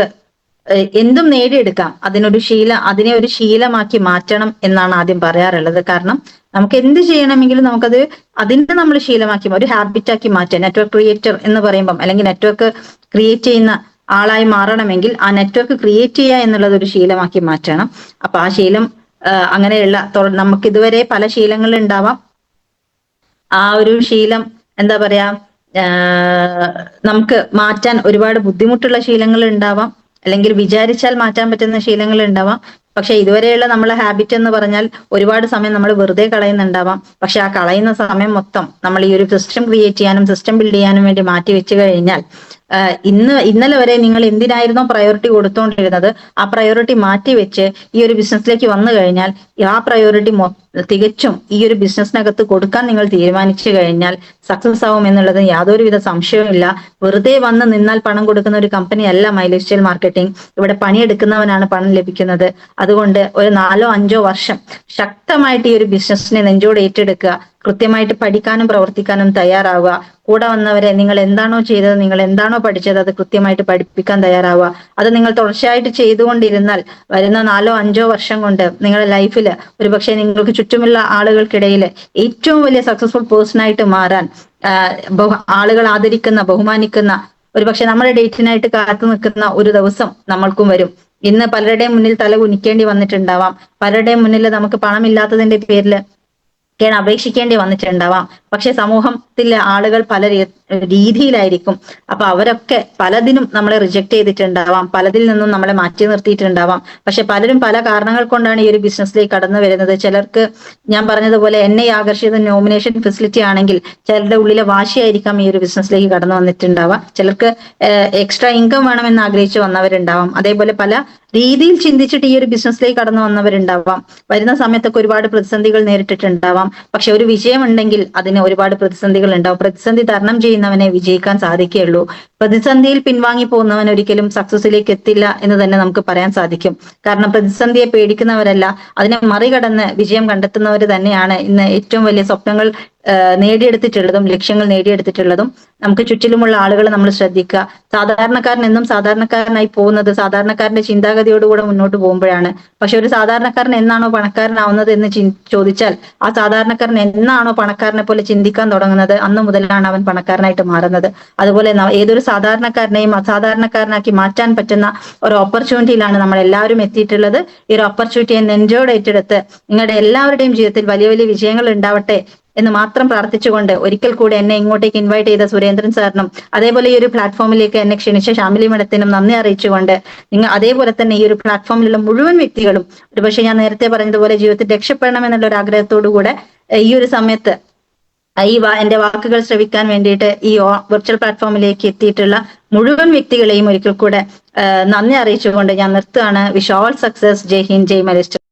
എന്തും നേടിയെടുക്കാം. അതിനെ ഒരു ശീലമാക്കി മാറ്റണം എന്നാണ് ആദ്യം പറയാറുള്ളത്. കാരണം നമുക്ക് എന്ത് ചെയ്യണമെങ്കിലും നമുക്കത് അതിനെ നമ്മൾ ശീലമാക്കി ഒരു ഹാബിറ്റാക്കി മാറ്റുക. നെറ്റ്വർക്ക് ക്രിയേറ്റർ എന്ന് പറയുമ്പം അല്ലെങ്കിൽ നെറ്റ്വർക്ക് ക്രിയേറ്റ് ചെയ്യുന്ന ആളായി മാറണമെങ്കിൽ ആ നെറ്റ്വർക്ക് ക്രിയേറ്റ് ചെയ്യുക എന്നുള്ളത് ഒരു ശീലമാക്കി മാറ്റണം. അപ്പൊ ആ ശീലം അങ്ങനെയുള്ള നമുക്ക് ഇതുവരെ പല ശീലങ്ങൾ ഉണ്ടാവാം. ആ ഒരു ശീലം എന്താ പറയാ നമുക്ക് മാറ്റാൻ ഒരുപാട് ബുദ്ധിമുട്ടുള്ള ശീലങ്ങൾ ഉണ്ടാവാം, അല്ലെങ്കിൽ വിചാരിച്ചാൽ മാറ്റാൻ പറ്റുന്ന ശീലങ്ങൾ ഉണ്ടാവാം. പക്ഷെ ഇതുവരെയുള്ള നമ്മളെ ഹാബിറ്റ് എന്ന് പറഞ്ഞാൽ ഒരുപാട് സമയം നമ്മൾ വെറുതെ കളയുന്നുണ്ടാവാം. പക്ഷെ ആ കളയുന്ന സമയം മൊത്തം നമ്മൾ ഈ ഒരു സിസ്റ്റം ക്രിയേറ്റ് ചെയ്യാനും സിസ്റ്റം ബിൽഡ് ചെയ്യാനും വേണ്ടി മാറ്റി വെച്ച് കഴിഞ്ഞാൽ ഇന്നലെ വരെ നിങ്ങൾ എന്തിനായിരുന്നോ പ്രയോറിറ്റി കൊടുത്തോണ്ടിരുന്നത് ആ പ്രയോറിറ്റി മാറ്റി വെച്ച് ഈ ഒരു ബിസിനസ്സിലേക്ക് വന്നു കഴിഞ്ഞാൽ ആ പ്രയോറിറ്റി തികച്ചും ഈ ഒരു ബിസിനസ്സിനകത്ത് കൊടുക്കാൻ നിങ്ങൾ തീരുമാനിച്ചു കഴിഞ്ഞാൽ സക്സസ് ആവും എന്നുള്ളത് യാതൊരുവിധ സംശയവുമില്ല. വെറുതെ വന്ന് നിന്നാൽ പണം കൊടുക്കുന്ന ഒരു കമ്പനി അല്ല മൈലേജ് സ്റ്റൈൽ മാർക്കറ്റിംഗ്. ഇവിടെ പണിയെടുക്കുന്നവനാണ് പണം ലഭിക്കുന്നത്. അതുകൊണ്ട് ഒരു 4-5 വർഷം ശക്തമായിട്ട് ഈ ഒരു ബിസിനസ്സിനെ നെഞ്ചോട് ഏറ്റെടുക്കുക. കൃത്യമായിട്ട് പഠിക്കാനും പ്രവർത്തിക്കാനും തയ്യാറാവുക. കൂടെ വന്നവരെ നിങ്ങൾ എന്താണോ ചെയ്തത്, നിങ്ങൾ എന്താണോ പഠിച്ചത് അത് കൃത്യമായിട്ട് പഠിപ്പിക്കാൻ തയ്യാറാവുക. അത് നിങ്ങൾ തുടർച്ചയായിട്ട് ചെയ്തുകൊണ്ടിരുന്നാൽ വരുന്ന 4-5 വർഷം കൊണ്ട് നിങ്ങളുടെ ലൈഫിൽ ഒരുപക്ഷെ നിങ്ങൾക്ക് ചുറ്റുമുള്ള ആളുകൾക്കിടയിൽ ഏറ്റവും വലിയ സക്സസ്ഫുൾ പേഴ്സൺ ആയിട്ട് മാറാൻ ആളുകൾ ആദരിക്കുന്ന ബഹുമാനിക്കുന്ന ഒരുപക്ഷെ നമ്മുടെ ഡേറ്റിനായിട്ട് കാത്തു നിൽക്കുന്ന ഒരു ദിവസം നമ്മൾക്കും വരും. ഇന്ന് പലരുടെയും മുന്നിൽ തല കുനിക്കേണ്ടി വന്നിട്ടുണ്ടാവാം. പലരുടെയും മുന്നിൽ നമുക്ക് പണമില്ലാത്തതിന്റെ പേരിൽ അപേക്ഷിക്കേണ്ടി വന്നിട്ടുണ്ടാവാം. പക്ഷെ സമൂഹത്തിലെ ആളുകൾ പല രീതിയിലായിരിക്കും. അപ്പൊ അവരൊക്കെ പലതിനും നമ്മളെ റിജക്ട് ചെയ്തിട്ടുണ്ടാവാം, പലതിൽ നിന്നും നമ്മളെ മാറ്റി നിർത്തിയിട്ടുണ്ടാവാം. പക്ഷെ പലരും പല കാരണങ്ങൾ കൊണ്ടാണ് ഈ ഒരു ബിസിനസ്സിലേക്ക് കടന്നു വരുന്നത്. ചിലർക്ക് ഞാൻ പറഞ്ഞതുപോലെ എന്നെ ആകർഷിച്ച നോമിനേഷൻ ഫെസിലിറ്റി ആണെങ്കിൽ ചിലരുടെ ഉള്ളിലെ വാശിയായിരിക്കാം ഈ ഒരു ബിസിനസ്സിലേക്ക് കടന്നു വന്നിട്ടുണ്ടാവാം. ചിലർക്ക് എക്സ്ട്രാ ഇൻകം വേണമെന്ന് ആഗ്രഹിച്ചു വന്നവരുണ്ടാവാം. അതേപോലെ പല രീതിയിൽ ചിന്തിച്ചിട്ട് ഈ ഒരു ബിസിനസ്സിലേക്ക് കടന്നു വന്നവരുണ്ടാവാം. വരുന്ന സമയത്തൊക്കെ ഒരുപാട് പ്രതിസന്ധികൾ നേരിട്ടിട്ടുണ്ടാവാം. പക്ഷെ ഒരു വിജയം ഉണ്ടെങ്കിൽ അതിന് ഒരുപാട് പ്രതിസന്ധികൾ ഉണ്ടാവും. പ്രതിസന്ധി തരണം ചെയ്യുന്നവനെ വിജയിക്കാൻ സാധിക്കുകയുള്ളൂ. പ്രതിസന്ധിയിൽ പിൻവാങ്ങി പോകുന്നവൻ ഒരിക്കലും സക്സസിലേക്ക് എത്തില്ല എന്ന് തന്നെ നമുക്ക് പറയാൻ സാധിക്കും. കാരണം പ്രതിസന്ധിയെ പേടിക്കുന്നവരല്ല, അതിനെ മറികടന്ന് വിജയം കണ്ടെത്തുന്നവർ തന്നെയാണ് ഇന്ന് ഏറ്റവും വലിയ സ്വപ്നങ്ങൾ നേടിയെടുത്തിട്ടുള്ളതും ലക്ഷ്യങ്ങൾ നേടിയെടുത്തിട്ടുള്ളതും. നമുക്ക് ചുറ്റിലുമുള്ള ആളുകൾ നമ്മൾ ശ്രദ്ധിക്കുക. സാധാരണക്കാരൻ എന്നും സാധാരണക്കാരനായി പോകുന്നത് സാധാരണക്കാരന്റെ ചിന്താഗതിയോടുകൂടെ മുന്നോട്ട് പോകുമ്പോഴാണ്. പക്ഷെ ഒരു സാധാരണക്കാരൻ എന്നാണോ പണക്കാരനാവുന്നത് എന്ന് ചോദിച്ചാൽ ആ സാധാരണക്കാരൻ എന്നാണോ പണക്കാരനെ പോലെ ചിന്തിക്കാൻ തുടങ്ങുന്നത് അന്ന് മുതലാണ് അവൻ പണക്കാരനായിട്ട് മാറുന്നത്. അതുപോലെ ഏതൊരു സാധാരണക്കാരനെയും അസാധാരണക്കാരനാക്കി മാറ്റാൻ പറ്റുന്ന ഒരു ഓപ്പർച്യൂണിറ്റിയിലാണ് നമ്മൾ എല്ലാവരും എത്തിയിട്ടുള്ളത്. ഈ ഒരു ഓപ്പർച്യൂണിറ്റിയെ നെഞ്ചോട് ഏറ്റെടുത്ത് നിങ്ങളുടെ എല്ലാവരുടെയും ജീവിതത്തിൽ വലിയ വലിയ വിജയങ്ങൾ ഉണ്ടാവട്ടെ എന്ന് മാത്രം പ്രാർത്ഥിച്ചുകൊണ്ട് ഒരിക്കൽ കൂടെ എന്നെ ഇങ്ങോട്ടേക്ക് ഇൻവൈറ്റ് ചെയ്ത സുരേന്ദ്രൻ സാറിനും അതേപോലെ ഈ ഒരു പ്ലാറ്റ്ഫോമിലേക്ക് എന്നെ ക്ഷണിച്ച ഷാമിലി മേഡത്തിനും നന്ദി അറിയിച്ചുകൊണ്ട് അതേപോലെ തന്നെ ഈ ഒരു പ്ലാറ്റ്ഫോമിലുള്ള മുഴുവൻ വ്യക്തികളും ഒരുപക്ഷെ ഞാൻ നേരത്തെ പറഞ്ഞതുപോലെ ജീവിതത്തിൽ രക്ഷപ്പെടണം എന്നുള്ള ഒരു ആഗ്രഹത്തോടു കൂടെ ഈ ഒരു സമയത്ത് എന്റെ വാക്കുകൾ ശ്രവിക്കാൻ വേണ്ടിയിട്ട് ഈ വെർച്വൽ പ്ലാറ്റ്ഫോമിലേക്ക് എത്തിയിട്ടുള്ള മുഴുവൻ വ്യക്തികളെയും ഒരിക്കൽ കൂടെ നന്ദി അറിയിച്ചുകൊണ്ട് ഞാൻ നിർത്തുകയാണ്. Wish all success. Jai Hind, Jai Malaysia.